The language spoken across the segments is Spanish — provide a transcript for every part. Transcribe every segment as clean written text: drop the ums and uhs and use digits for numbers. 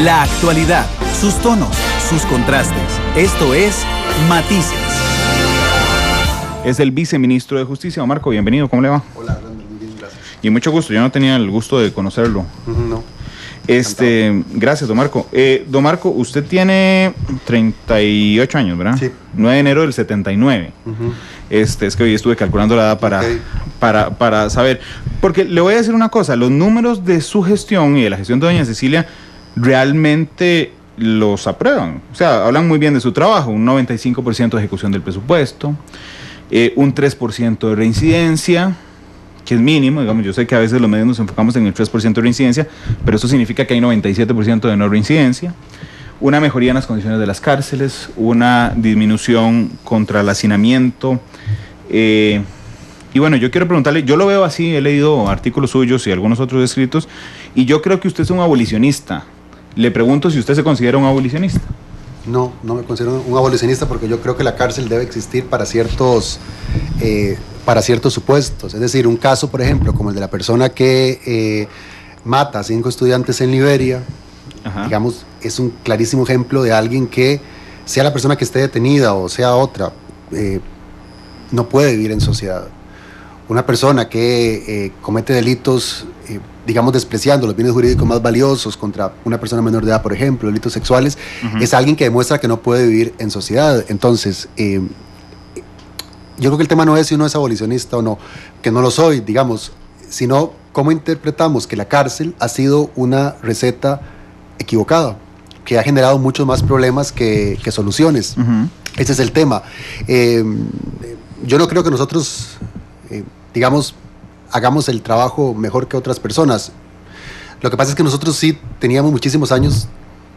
La actualidad, sus tonos, sus contrastes. Esto es Matices. Es el viceministro de Justicia, don Marco. Bienvenido, ¿cómo le va? Hola, muy bien, gracias. Y mucho gusto, yo no tenía el gusto de conocerlo. No. Gracias, don Marco. Don Marco, usted tiene 38 años, ¿verdad? Sí. 9 de enero del 79. Es que hoy estuve calculando la edad para saber. Porque le voy a decir una cosa, los números de su gestión y de la gestión de doña Cecilia realmente los aprueban. O sea, hablan muy bien de su trabajo, un 95% de ejecución del presupuesto, un 3% de reincidencia, que es mínimo, digamos. Yo sé que a veces los medios nos enfocamos en el 3% de reincidencia, pero eso significa que hay 97% de no reincidencia, una mejoría en las condiciones de las cárceles, una disminución contra el hacinamiento. Y bueno, yo quiero preguntarle, yo lo veo así, he leído artículos suyos y algunos otros escritos, y yo creo que usted es un abolicionista. Le pregunto si usted se considera un abolicionista. No me considero un abolicionista porque yo creo que la cárcel debe existir para ciertos supuestos. Es decir, un caso, por ejemplo, como el de la persona que mata a 5 estudiantes en Liberia, digamos, es un clarísimo ejemplo de alguien que, sea la persona que esté detenida o sea otra, no puede vivir en sociedad. Una persona que comete delitos, digamos, despreciando los bienes jurídicos más valiosos contra una persona menor de edad, por ejemplo, delitos sexuales, es alguien que demuestra que no puede vivir en sociedad. Entonces, yo creo que el tema no es si uno es abolicionista o no, que no lo soy, digamos, sino cómo interpretamos que la cárcel ha sido una receta equivocada, que ha generado muchos más problemas que soluciones. Ese es el tema. Yo no creo que nosotros, digamos, hagamos el trabajo mejor que otras personas. Lo que pasa es que nosotros sí teníamos muchísimos años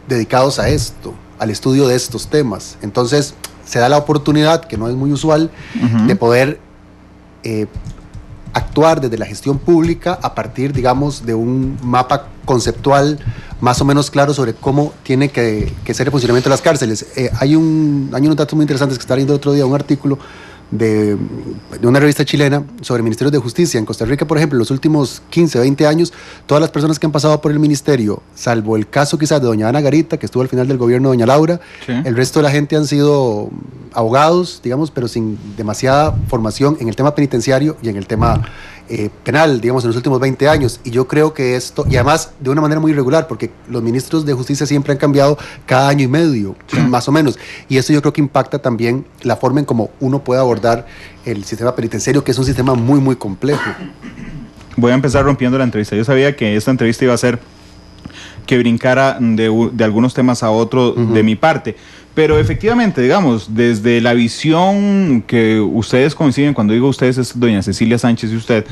dedicados a esto, al estudio de estos temas. Entonces, se da la oportunidad, que no es muy usual, de poder actuar desde la gestión pública a partir, digamos, de un mapa conceptual más o menos claro sobre cómo tiene que ser el funcionamiento de las cárceles. Hay unos datos muy interesantes que estaba leyendo el otro día, un artículo de una revista chilena sobre ministerios de justicia. En Costa Rica, por ejemplo, en los últimos 15, 20 años, todas las personas que han pasado por el ministerio, salvo el caso quizás de doña Ana Garita, que estuvo al final del gobierno de doña Laura, sí, el resto de la gente han sido abogados, digamos, pero sin demasiada formación en el tema penitenciario y en el tema penal, digamos, en los últimos 20 años. Y yo creo que esto, y además de una manera muy irregular, porque los ministros de justicia siempre han cambiado cada año y medio, más o menos, y esto yo creo que impacta también la forma en cómo uno puede abordar el sistema penitenciario, que es un sistema muy, muy complejo. Voy a empezar rompiendo la entrevista. Yo sabía que esta entrevista iba a ser que brincara de algunos temas a otro de mi parte. Pero efectivamente, digamos, desde la visión que ustedes coinciden, cuando digo ustedes es doña Cecilia Sánchez y usted,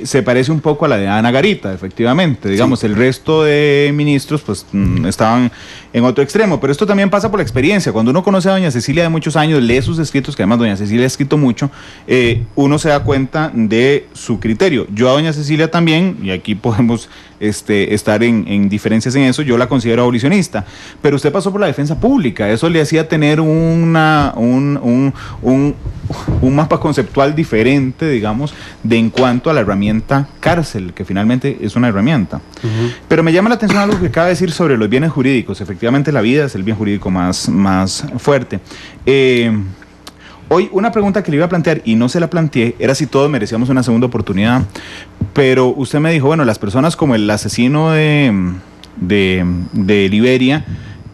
se parece un poco a la de Ana Garita, efectivamente. Digamos, sí, el resto de ministros pues estaban en otro extremo, pero esto también pasa por la experiencia. Cuando uno conoce a doña Cecilia de muchos años, lee sus escritos, que además doña Cecilia ha escrito mucho, uno se da cuenta de su criterio. Yo a doña Cecilia también, y aquí podemos estar en diferencias en eso, yo la considero abolicionista, pero usted pasó por la defensa pública, eso le hacía tener un mapa conceptual diferente, digamos, de en cuanto a la herramienta cárcel, que finalmente es una herramienta. Pero me llama la atención algo que acaba de decir sobre los bienes jurídicos. Efectivamente, la vida es el bien jurídico más fuerte. Hoy una pregunta que le iba a plantear y no se la planteé era si todos merecíamos una segunda oportunidad, pero usted me dijo, bueno, las personas como el asesino de Liberia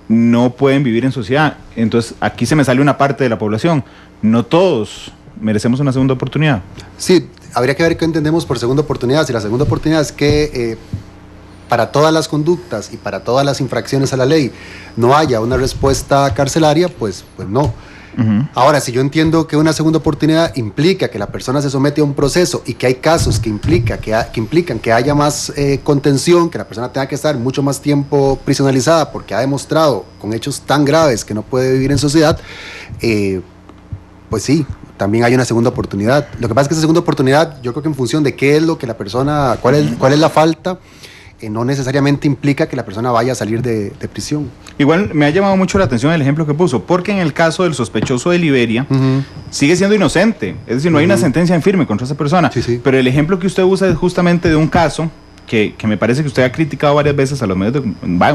no pueden vivir en sociedad. Entonces aquí se me sale una parte de la población. No todos merecemos una segunda oportunidad. Sí, habría que ver qué entendemos por segunda oportunidad. Si la segunda oportunidad es que para todas las conductas y para todas las infracciones a la ley no haya una respuesta carcelaria, pues no. Ahora, si yo entiendo que una segunda oportunidad implica que la persona se somete a un proceso y que hay casos que implican que haya más contención, que la persona tenga que estar mucho más tiempo prisionalizada porque ha demostrado con hechos tan graves que no puede vivir en sociedad, pues sí, también hay una segunda oportunidad. Lo que pasa es que esa segunda oportunidad, yo creo que en función de qué es lo que la persona, cuál es la falta, no necesariamente implica que la persona vaya a salir de prisión. Igual me ha llamado mucho la atención el ejemplo que puso, porque en el caso del sospechoso de Liberia, sigue siendo inocente, es decir, no hay una sentencia en firme contra esa persona, sí. Pero el ejemplo que usted usa es justamente de un caso que me parece que usted ha criticado varias veces a los medios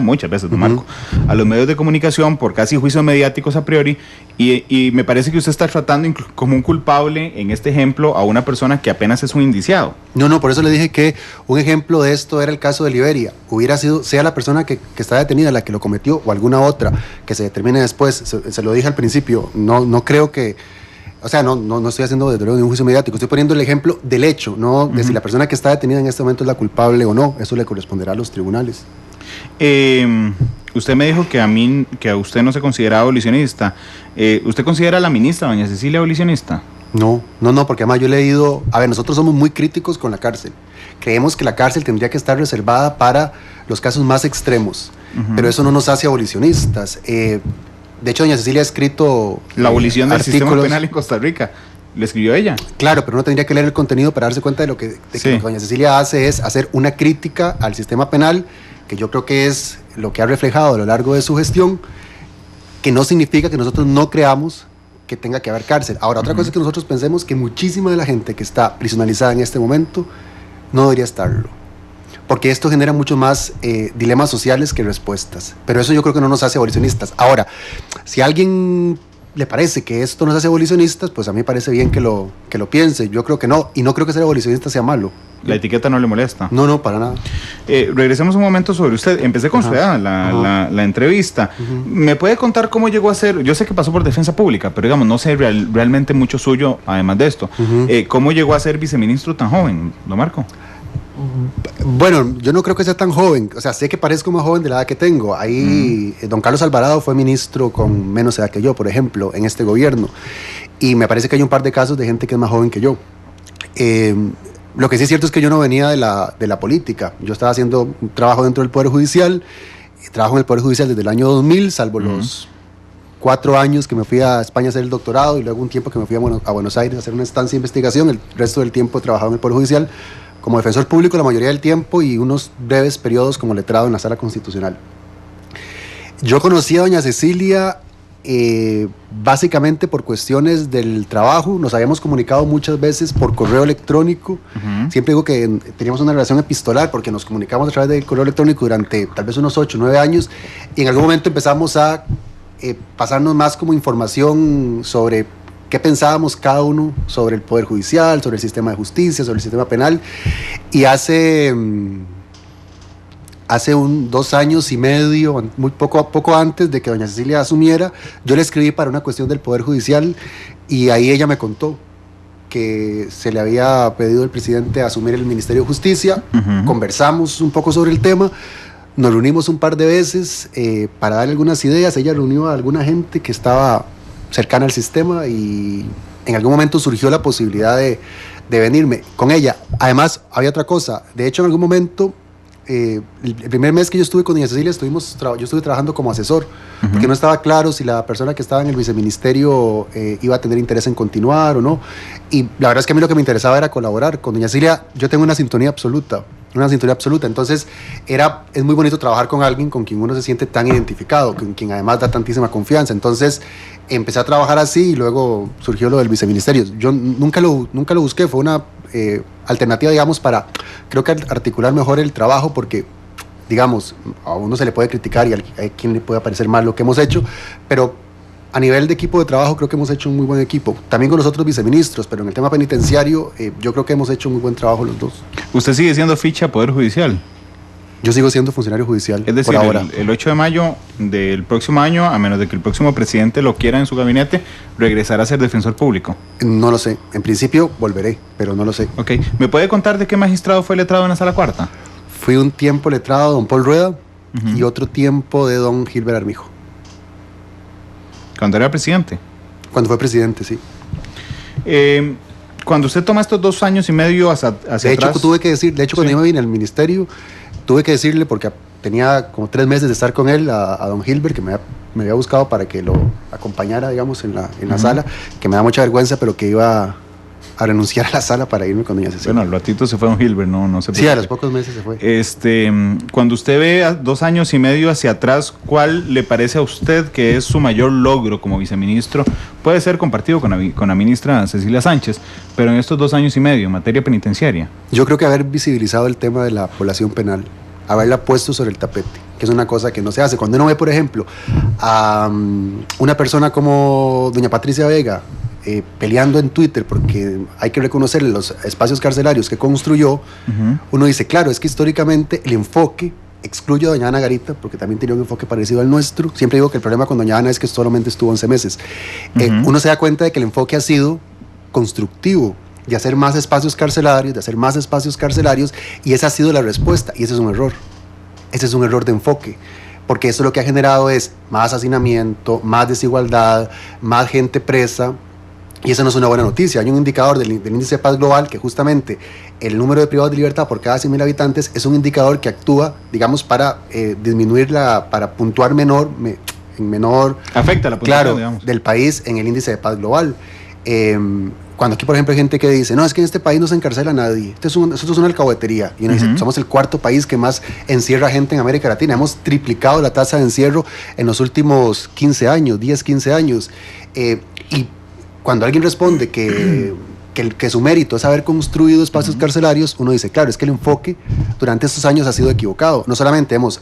muchas veces, don Marco, a los medios de comunicación por casi juicios mediáticos a priori, y me parece que usted está tratando como un culpable en este ejemplo a una persona que apenas es un indiciado. No, por eso le dije que un ejemplo de esto era el caso de Liberia. Hubiera sido, sea la persona que está detenida la que lo cometió o alguna otra que se determine después, se lo dije al principio, no creo que... O sea, no estoy haciendo desde luego de un juicio mediático, estoy poniendo el ejemplo del hecho, no de si la persona que está detenida en este momento es la culpable o no, eso le corresponderá a los tribunales. Usted me dijo que a usted no se considera abolicionista. ¿Usted considera a la ministra, doña Cecilia, abolicionista? No, porque además yo he leído, nosotros somos muy críticos con la cárcel, creemos que la cárcel tendría que estar reservada para los casos más extremos, pero eso no nos hace abolicionistas. De hecho, doña Cecilia ha escrito la abolición del sistema penal en Costa Rica. ¿Lo escribió ella? Claro, pero uno tendría que leer el contenido para darse cuenta de lo que doña Cecilia hace es hacer una crítica al sistema penal, que yo creo que es lo que ha reflejado a lo largo de su gestión, que no significa que nosotros no creamos que tenga que haber cárcel. Ahora, otra cosa es que nosotros pensemos que muchísima de la gente que está prisionalizada en este momento no debería estarlo, porque esto genera mucho más dilemas sociales que respuestas, pero eso yo creo que no nos hace abolicionistas. Ahora, si a alguien le parece que esto nos hace abolicionistas, pues a mí me parece bien que lo piense. Yo creo que no, y no creo que ser abolicionista sea malo. ¿La etiqueta no le molesta? No, para nada. Regresemos un momento sobre usted. Empecé con su edad, la entrevista. ¿Me puede contar cómo llegó a ser? Yo sé que pasó por Defensa Pública, pero digamos, no sé realmente mucho suyo, además de esto. ¿Cómo llegó a ser viceministro tan joven, don Marco? Bueno, yo no creo que sea tan joven, o sea, sé que parezco más joven de la edad que tengo. Ahí don Carlos Alvarado fue ministro con menos edad que yo, por ejemplo, en este gobierno, y me parece que hay un par de casos de gente que es más joven que yo. Lo que sí es cierto es que yo no venía de la política, yo estaba haciendo un trabajo dentro del Poder Judicial, trabajo en el Poder Judicial desde el año 2000, salvo los 4 años que me fui a España a hacer el doctorado y luego un tiempo que me fui a Buenos Aires a hacer una estancia de investigación. El resto del tiempo he trabajado en el Poder Judicial como defensor público la mayoría del tiempo y unos breves periodos como letrado en la Sala Constitucional. Yo conocí a doña Cecilia básicamente por cuestiones del trabajo. Nos habíamos comunicado muchas veces por correo electrónico. Siempre digo que teníamos una relación epistolar porque nos comunicamos a través del correo electrónico durante tal vez unos 8 o 9 años, y en algún momento empezamos a pasarnos más como información sobre qué pensábamos cada uno sobre el Poder Judicial, sobre el sistema de justicia, sobre el sistema penal. Y hace 2 años y medio, muy poco antes de que doña Cecilia asumiera, yo le escribí para una cuestión del Poder Judicial, y ahí ella me contó que se le había pedido al presidente asumir el Ministerio de Justicia. Conversamos un poco sobre el tema, nos reunimos un par de veces para dar algunas ideas. Ella reunió a alguna gente que estaba cercana al sistema y en algún momento surgió la posibilidad de venirme con ella. Además, había otra cosa. De hecho, en algún momento, el primer mes que yo estuve con doña Cecilia, yo estuve trabajando como asesor, porque no estaba claro si la persona que estaba en el viceministerio iba a tener interés en continuar o no. Y la verdad es que a mí lo que me interesaba era colaborar. Con doña Cecilia yo tengo una sintonía absoluta. Entonces es muy bonito trabajar con alguien con quien uno se siente tan identificado, con quien además da tantísima confianza. Entonces empecé a trabajar así y luego surgió lo del viceministerio. Yo nunca lo busqué, fue una alternativa, digamos, para, creo que articular mejor el trabajo, porque, digamos, a uno se le puede criticar y a quien le puede parecer mal lo que hemos hecho, pero a nivel de equipo de trabajo creo que hemos hecho un muy buen equipo, también con los otros viceministros, pero en el tema penitenciario yo creo que hemos hecho un muy buen trabajo los dos. ¿Usted sigue siendo ficha Poder Judicial? Yo sigo siendo funcionario judicial. Es decir, por ahora. El 8 de mayo del próximo año, a menos de que el próximo presidente lo quiera en su gabinete, ¿regresará a ser defensor público? No lo sé. En principio volveré, pero no lo sé. Ok. ¿Me puede contar de qué magistrado fue letrado en la Sala Cuarta? Fui un tiempo letrado de don Paul Rueda y otro tiempo de don Gilbert Armijo. ¿Cuando era presidente? Cuando fue presidente, sí. Cuando usted toma estos 2 años y medio hacia atrás... De hecho, cuando yo me vine al ministerio, tuve que decirle, porque tenía como 3 meses de estar con él, a don Gilbert, que me había buscado para que lo acompañara, digamos, en la sala, que me da mucha vergüenza, pero que iba a renunciar a la sala para irme con doña Cecilia. Bueno, al ratito se fue don Gilbert, no sé. Sí, a los pocos meses se fue. Cuando usted ve a 2 años y medio hacia atrás, ¿cuál le parece a usted que es su mayor logro como viceministro? Puede ser compartido con la ministra Cecilia Sánchez, pero en estos 2 años y medio en materia penitenciaria. Yo creo que haber visibilizado el tema de la población penal, haberla puesto sobre el tapete, que es una cosa que no se hace. Cuando uno ve, por ejemplo, a una persona como doña Patricia Vega peleando en Twitter, porque hay que reconocer los espacios carcelarios que construyó, uno dice, claro, es que históricamente el enfoque, excluyo a doña Ana Garita, porque también tenía un enfoque parecido al nuestro, siempre digo que el problema con doña Ana es que solamente estuvo 11 meses, uno se da cuenta de que el enfoque ha sido constructivo, de hacer más espacios carcelarios, y esa ha sido la respuesta, y ese es un error. Ese es un error de enfoque, porque eso lo que ha generado es más hacinamiento, más desigualdad, más gente presa, y eso no es una buena noticia. Hay un indicador del índice de paz global que justamente el número de privados de libertad por cada 100.000 habitantes es un indicador que actúa, digamos, para disminuir para puntuar menor afecta la puntuación, claro, digamos, del país en el índice de paz global. Cuando aquí, por ejemplo, hay gente que dice, no, es que en este país no se encarcela a nadie, esto es una alcahuetería, y uno dice, somos el 4º país que más encierra gente en América Latina, hemos triplicado la tasa de encierro en los últimos 15 años, y cuando alguien responde que su mérito es haber construido espacios carcelarios, uno dice, claro, es que el enfoque durante estos años ha sido equivocado, no solamente hemos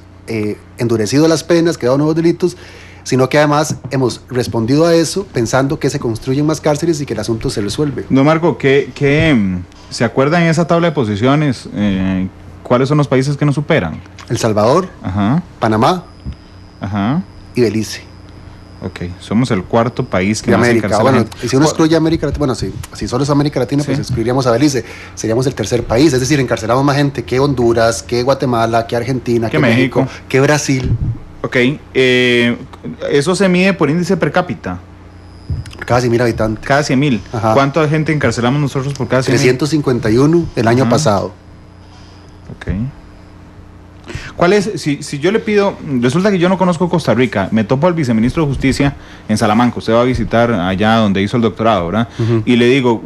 endurecido las penas, creado nuevos delitos, sino que además hemos respondido a eso pensando que se construyen más cárceles y que el asunto se resuelve. Don Marco, ¿se acuerdan en esa tabla de posiciones cuáles son los países que nos superan? El Salvador, Panamá y Belice. Ok, somos el 4º país que de más América. encarcela. Bueno, y si uno excluye América Latina, bueno, si solo es América Latina, pues excluiríamos a Belice, seríamos el 3er país, es decir, encarcelamos más gente que Honduras, que Guatemala, que Argentina, que México, que Brasil. Ok, eso se mide por índice per cápita. Cada 100.000 habitantes. Cada 100.000. ¿Cuánta gente encarcelamos nosotros por cada 100.000? 351 el año pasado. Ok. ¿Cuál es? Si yo le pido, resulta que yo no conozco Costa Rica, me topo al viceministro de Justicia en Salamanca, usted va a visitar allá donde hizo el doctorado, ¿verdad? Y le digo,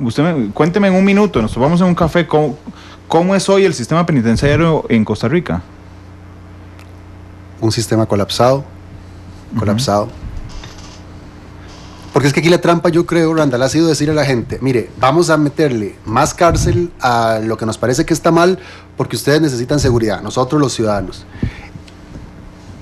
cuénteme en un minuto, nos tomamos en un café, ¿cómo es hoy el sistema penitenciario en Costa Rica? Un sistema colapsado. Porque es que aquí la trampa, yo creo, Randall, ha sido decirle a la gente, mire, vamos a meterle más cárcel a lo que nos parece que está mal, porque ustedes necesitan seguridad, nosotros los ciudadanos.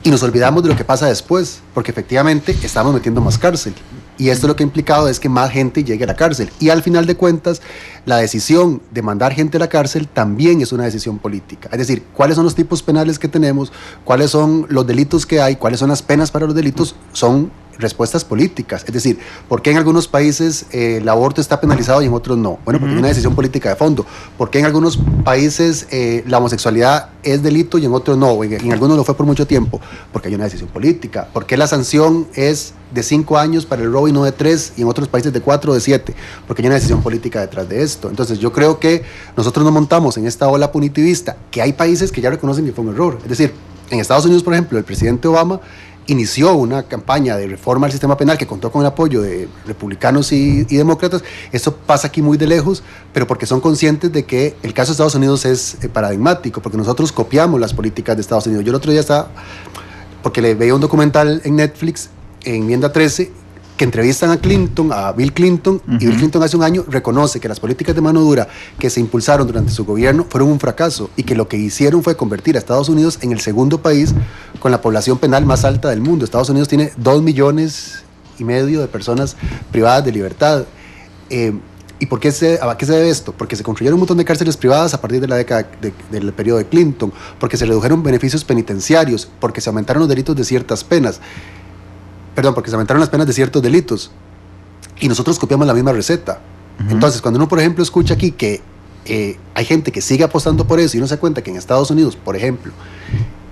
Y nos olvidamos de lo que pasa después, porque efectivamente estamos metiendo más cárcel. Y esto lo que ha implicado es que más gente llegue a la cárcel. Y al final de cuentas, la decisión de mandar gente a la cárcel también es una decisión política. Es decir, cuáles son los tipos penales que tenemos, cuáles son los delitos que hay, cuáles son las penas para los delitos, son respuestas políticas. Es decir, ¿por qué en algunos países el aborto está penalizado y en otros no? Bueno, porque hay una decisión política de fondo. ¿Por qué en algunos países la homosexualidad es delito y en otros no? En algunos lo fue por mucho tiempo. Porque hay una decisión política. ¿Por qué la sanción es de 5 años para el robo y no de 3, y en otros países de 4 o de 7? Porque hay una decisión política detrás de esto. Entonces yo creo que nosotros nos montamos en esta ola punitivista, que hay países que ya reconocen que fue un error. Es decir, en Estados Unidos, por ejemplo, el presidente Obama inició una campaña de reforma al sistema penal que contó con el apoyo de republicanos y demócratas. Eso pasa aquí muy de lejos, pero porque son conscientes de que el caso de Estados Unidos es paradigmático, porque nosotros copiamos las políticas de Estados Unidos. Yo el otro día estaba, porque le veía un documental en Netflix, en Enmienda 13, que entrevistan a Bill Clinton, y Bill Clinton hace un año reconoce que las políticas de mano dura que se impulsaron durante su gobierno fueron un fracaso, y que lo que hicieron fue convertir a Estados Unidos en el 2º país con la población penal más alta del mundo. Estados Unidos tiene 2,5 millones de personas privadas de libertad. ¿Y a qué se debe esto? Porque se construyeron un montón de cárceles privadas a partir de la década del periodo de Clinton, porque se redujeron beneficios penitenciarios, porque se aumentaron los delitos de ciertas penas. Porque se aumentaron las penas de ciertos delitos, y nosotros copiamos la misma receta. Entonces, cuando uno, por ejemplo, escucha aquí que hay gente que sigue apostando por eso, y uno se da cuenta que en Estados Unidos, por ejemplo,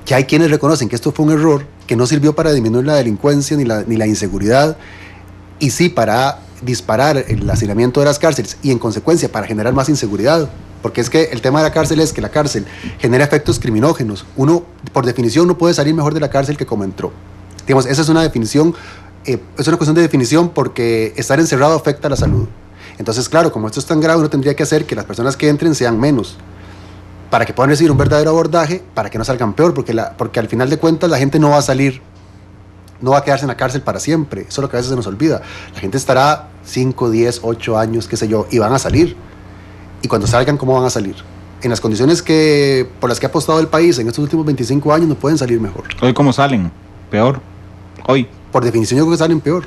que hay quienes reconocen que esto fue un error, que no sirvió para disminuir la delincuencia ni la inseguridad, y sí para disparar el hacinamiento de las cárceles, y en consecuencia para generar más inseguridad. Porque es que el tema de la cárcel es que la cárcel genera efectos criminógenos. Uno, por definición, no puede salir mejor de la cárcel que como entró. Digamos, esa es una definición, es una cuestión de definición, porque estar encerrado afecta a la salud. Entonces, claro, como esto es tan grave, uno tendría que hacer que las personas que entren sean menos, para que puedan recibir un verdadero abordaje, para que no salgan peor, porque al final de cuentas la gente no va a salir, no va a quedarse en la cárcel para siempre. Eso es lo que a veces se nos olvida. La gente estará 5, 10, 8 años, qué sé yo, y van a salir. Y cuando salgan, ¿cómo van a salir? En las condiciones por las que ha apostado el país en estos últimos 25 años, no pueden salir mejor. ¿Hoy cómo salen? Peor. Hoy. Por definición yo creo que salen peor.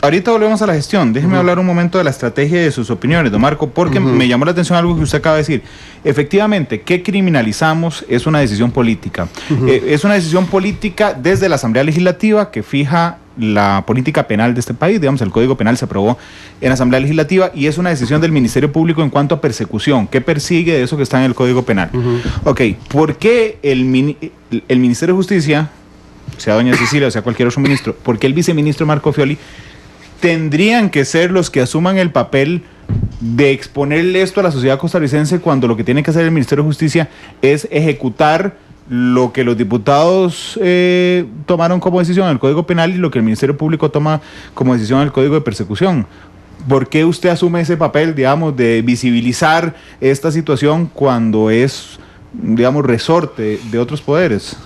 Ahorita volvemos a la gestión. Déjeme hablar un momento de la estrategia y de sus opiniones, don Marco, porque me llamó la atención algo que usted acaba de decir. Efectivamente, que criminalizamos es una decisión política. Es una decisión política desde la Asamblea Legislativa que fija la política penal de este país. Digamos, el Código Penal se aprobó en la Asamblea Legislativa y es una decisión del Ministerio Público en cuanto a persecución. ¿Qué persigue de eso que está en el Código Penal? Ok, ¿por qué el Ministerio de Justicia, sea doña Cecilia o sea cualquier otro ministro, por qué el viceministro Marco Fioli tendrían que ser los que asuman el papel de exponerle esto a la sociedad costarricense cuando lo que tiene que hacer el Ministerio de Justicia es ejecutar lo que los diputados tomaron como decisión en el Código Penal y lo que el Ministerio Público toma como decisión en el Código de Persecución? ¿Por qué usted asume ese papel, digamos, de visibilizar esta situación cuando es, digamos, resorte de otros poderes?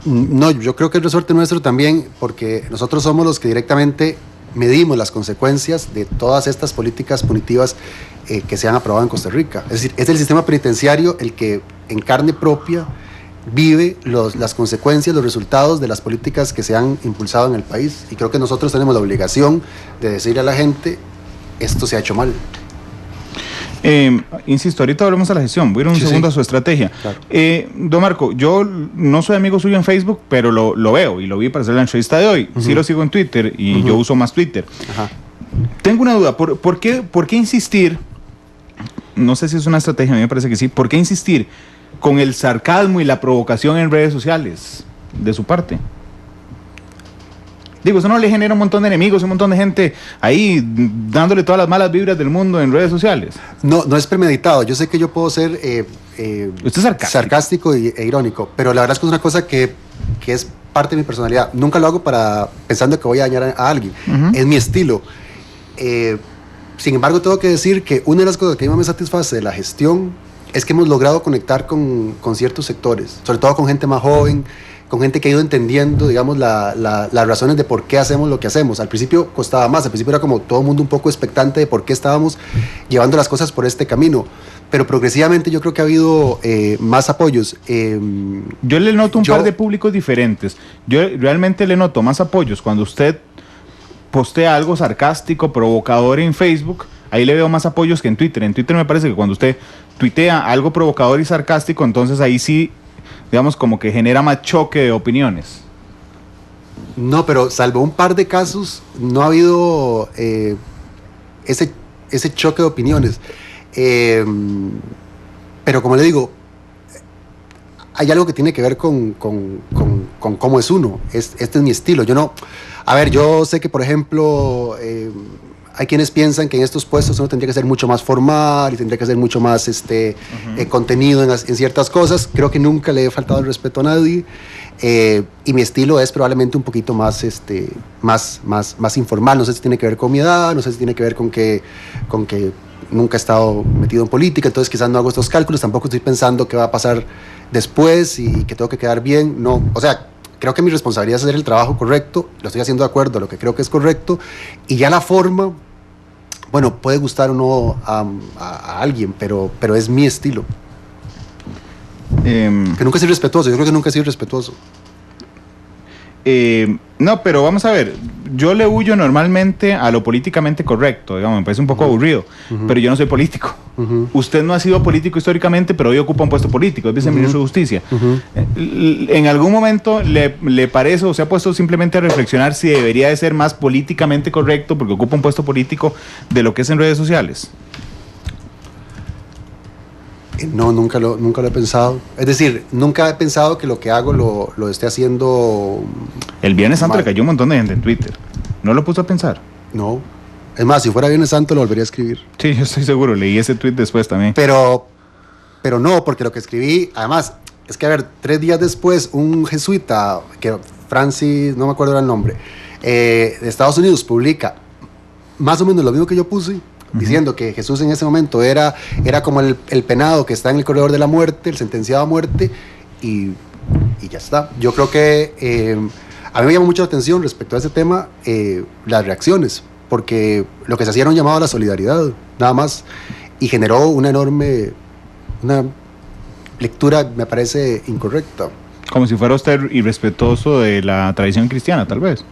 No, yo creo que el resorte nuestro también, porque nosotros somos los que directamente medimos las consecuencias de todas estas políticas punitivas que se han aprobado en Costa Rica. Es decir, es el sistema penitenciario el que en carne propia vive las consecuencias, los resultados de las políticas que se han impulsado en el país. Y creo que nosotros tenemos la obligación de decirle a la gente, esto se ha hecho mal. Insisto, ahorita volvemos a la gestión. Voy a ir un segundo a su estrategia. Claro. Don Marco, yo no soy amigo suyo en Facebook, pero lo veo y lo vi para hacer la entrevista de hoy. Sí lo sigo en Twitter y yo uso más Twitter. Tengo una duda. ¿Por qué insistir? No sé si es una estrategia, a mí me parece que sí. ¿Por qué insistir con el sarcasmo y la provocación en redes sociales de su parte? Digo, eso no le genera un montón de enemigos, un montón de gente ahí dándole todas las malas vibras del mundo en redes sociales. No es premeditado. Yo sé que yo puedo ser usted es sarcástico e irónico, pero la verdad es que es una cosa que es parte de mi personalidad. Nunca lo hago pensando que voy a dañar a alguien. Es mi estilo. Sin embargo, tengo que decir que una de las cosas que a mí me satisface de la gestión es que hemos logrado conectar con ciertos sectores, sobre todo con gente más joven, con gente que ha ido entendiendo, digamos, las razones de por qué hacemos lo que hacemos. Al principio costaba más, al principio era como todo el mundo un poco expectante de por qué estábamos llevando las cosas por este camino, pero progresivamente yo creo que ha habido más apoyos. Yo le noto un par de públicos diferentes. Yo realmente le noto más apoyos cuando usted postea algo sarcástico, provocador en Facebook. Ahí le veo más apoyos que en Twitter. En Twitter me parece que cuando usted tuitea algo provocador y sarcástico, entonces ahí sí, digamos, como que genera más choque de opiniones. No, pero salvo un par de casos, no ha habido ese choque de opiniones. Pero como le digo, hay algo que tiene que ver con cómo es uno. Este es mi estilo. Yo sé que, por ejemplo, hay quienes piensan que en estos puestos uno tendría que ser mucho más formal y tendría que ser mucho más contenido en ciertas cosas. Creo que nunca le he faltado el respeto a nadie. Y mi estilo es probablemente un poquito más informal. No sé si tiene que ver con mi edad, no sé si tiene que ver con que nunca he estado metido en política, entonces quizás no hago estos cálculos, tampoco estoy pensando qué va a pasar después y que tengo que quedar bien. No, o sea, creo que mi responsabilidad es hacer el trabajo correcto, lo estoy haciendo de acuerdo a lo que creo que es correcto, y ya la forma, bueno, puede gustar o no a alguien, pero es mi estilo. Que nunca he sido respetuoso, yo creo que nunca he sido respetuoso. No, pero vamos a ver, yo le huyo normalmente a lo políticamente correcto, digamos, me parece un poco aburrido, pero yo no soy político. Usted no ha sido político históricamente, pero hoy ocupa un puesto político, es viceministro de Justicia. ¿En algún momento le parece o se ha puesto simplemente a reflexionar si debería de ser más políticamente correcto porque ocupa un puesto político de lo que es en redes sociales? No, nunca lo he pensado. Es decir, nunca he pensado que lo que hago lo esté haciendo. El Viernes Santo le cayó un montón de gente en Twitter. ¿No lo puso a pensar? No. Es más, si fuera Viernes Santo lo volvería a escribir. Sí, yo estoy seguro. Leí ese tweet después también. Pero no, porque lo que escribí, además, es que, a ver, 3 días después, un jesuita, que Francis, no me acuerdo el nombre, de Estados Unidos, publica más o menos lo mismo que yo puse, diciendo que Jesús en ese momento era como el penado que está en el corredor de la muerte, el sentenciado a muerte, y ya está. Yo creo que a mí me llamó mucho la atención respecto a ese tema las reacciones, porque lo que se hacía era un llamado a la solidaridad, nada más, y generó una lectura, me parece, incorrecta. Como si fuera usted irrespetuoso de la tradición cristiana, tal vez.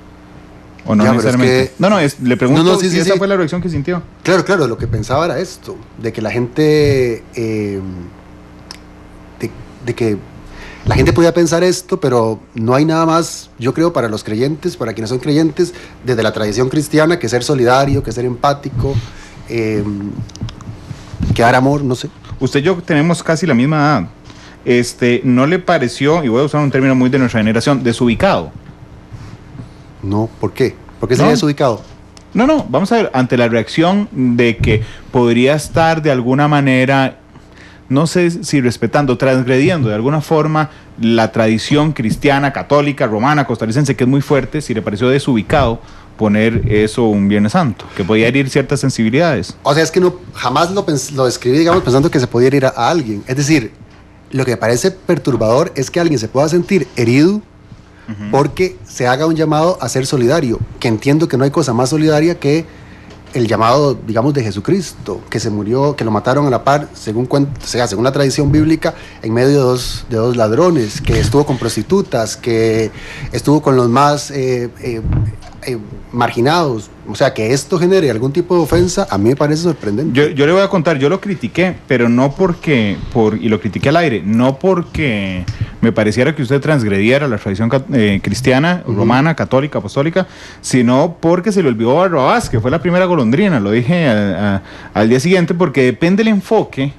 ¿O no necesariamente? Le pregunto si esa fue la reacción que sintió. Claro, lo que pensaba era esto, de que la gente, de que la gente podía pensar esto, pero no hay nada más, yo creo, para los creyentes, para quienes son creyentes, desde la tradición cristiana, que ser solidario, que ser empático, que dar amor, no sé. Usted y yo tenemos casi la misma edad. ¿No le pareció, y voy a usar un término muy de nuestra generación, desubicado? No, ¿por qué? ¿Por qué sería desubicado? No, vamos a ver, ante la reacción de que podría estar de alguna manera, no sé si respetando, transgrediendo de alguna forma la tradición cristiana, católica, romana, costarricense, que es muy fuerte, si le pareció desubicado poner eso un Viernes Santo, que podía herir ciertas sensibilidades. O sea, es que no, jamás lo escribí, digamos, pensando que se podía herir a alguien. Es decir, lo que me parece perturbador es que alguien se pueda sentir herido porque se haga un llamado a ser solidario, que entiendo que no hay cosa más solidaria que el llamado, digamos, de Jesucristo, que se murió, que lo mataron a la par, según la tradición bíblica, en medio de dos ladrones, que estuvo con prostitutas, que estuvo con los más marginados. O sea, que esto genere algún tipo de ofensa, a mí me parece sorprendente. Yo le voy a contar, yo lo critiqué, pero no y lo critiqué al aire, no porque me pareciera que usted transgrediera la tradición cristiana, romana, católica, apostólica, sino porque se le olvidó Barrabás, que fue la primera golondrina, lo dije al día siguiente, porque depende del enfoque,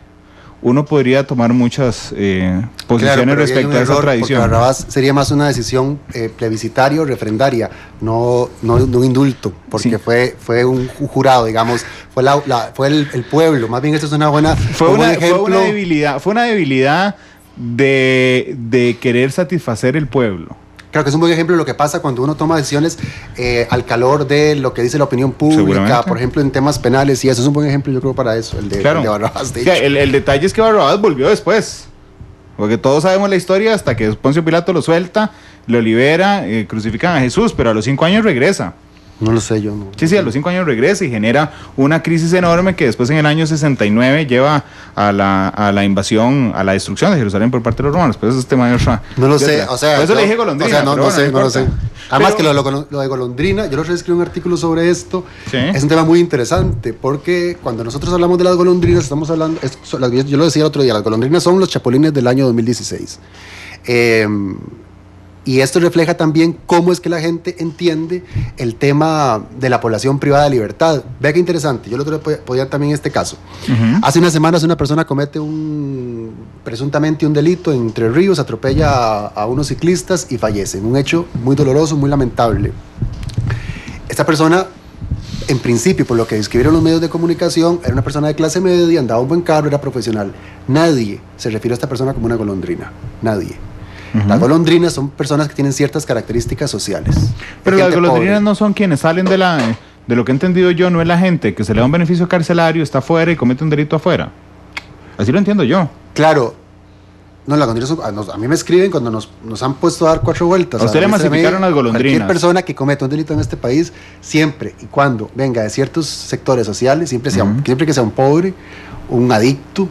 uno podría tomar muchas posiciones respecto a esa tradición. Porque Barrabás sería más una decisión plebiscitaria o refrendaria, no un indulto, porque fue un jurado, digamos, fue el pueblo. Más bien esto es una buena fue una debilidad de querer satisfacer el pueblo. Creo que es un buen ejemplo de lo que pasa cuando uno toma decisiones al calor de lo que dice la opinión pública, por ejemplo, en temas penales, y eso es un buen ejemplo, yo creo, para eso, el de Barrabás. El detalle es que Barrabás volvió después, porque todos sabemos la historia, hasta que Poncio Pilato lo suelta, lo libera, crucifican a Jesús, pero a los 5 años regresa. No lo sé, yo no. Sí, a los 5 años regresa y genera una crisis enorme que después en el año 69 lleva a la invasión, a la destrucción de Jerusalén por parte de los romanos. Pero eso es tema de otra. No lo sé, o sea. Por eso le dije golondrina. O sea, no lo sé. Además que lo de golondrina, yo lo escribí un artículo sobre esto. ¿Sí? Es un tema muy interesante porque cuando nosotros hablamos de las golondrinas, estamos hablando, yo lo decía el otro día, las golondrinas son los chapulines del año 2016. Y esto refleja también cómo es que la gente entiende el tema de la población privada de libertad. Vea qué interesante, yo lo podía también en este caso. Hace unas semanas una persona comete presuntamente un delito en Entre Ríos, atropella a unos ciclistas y fallece. Un hecho muy doloroso, muy lamentable. Esta persona, en principio, por lo que describieron los medios de comunicación, era una persona de clase media, andaba un buen carro, era profesional. Nadie se refiere a esta persona como una golondrina, nadie. Las golondrinas son personas que tienen ciertas características sociales. Pero las golondrinas no son quienes salen de lo que he entendido yo, no es la gente que se le da un beneficio carcelario, está afuera y comete un delito afuera. Así lo entiendo yo. Claro. No, las golondrinas a mí me escriben cuando nos han puesto a dar 4 vueltas. A usted le masificaron las golondrinas. Cualquier persona que cometa un delito en este país, siempre y cuando venga de ciertos sectores sociales, siempre que sea un pobre, un adicto,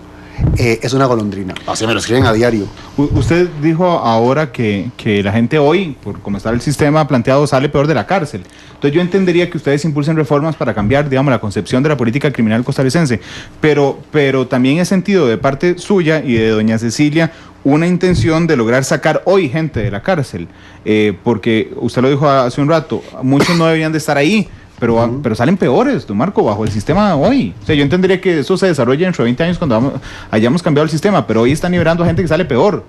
es una golondrina. O sea, me lo escriben a diario. Usted dijo ahora que la gente hoy, por cómo está el sistema planteado, sale peor de la cárcel. Entonces yo entendería que ustedes impulsen reformas para cambiar, digamos, la concepción de la política criminal costarricense. Pero también he sentido de parte suya y de doña Cecilia una intención de lograr sacar hoy gente de la cárcel. Porque usted lo dijo hace un rato, muchos no deberían de estar ahí. Pero salen peores, don Marco, bajo el sistema de hoy. O sea, yo entendería que eso se desarrolla dentro de 20 años cuando hayamos cambiado el sistema, pero hoy están liberando a gente que sale peor.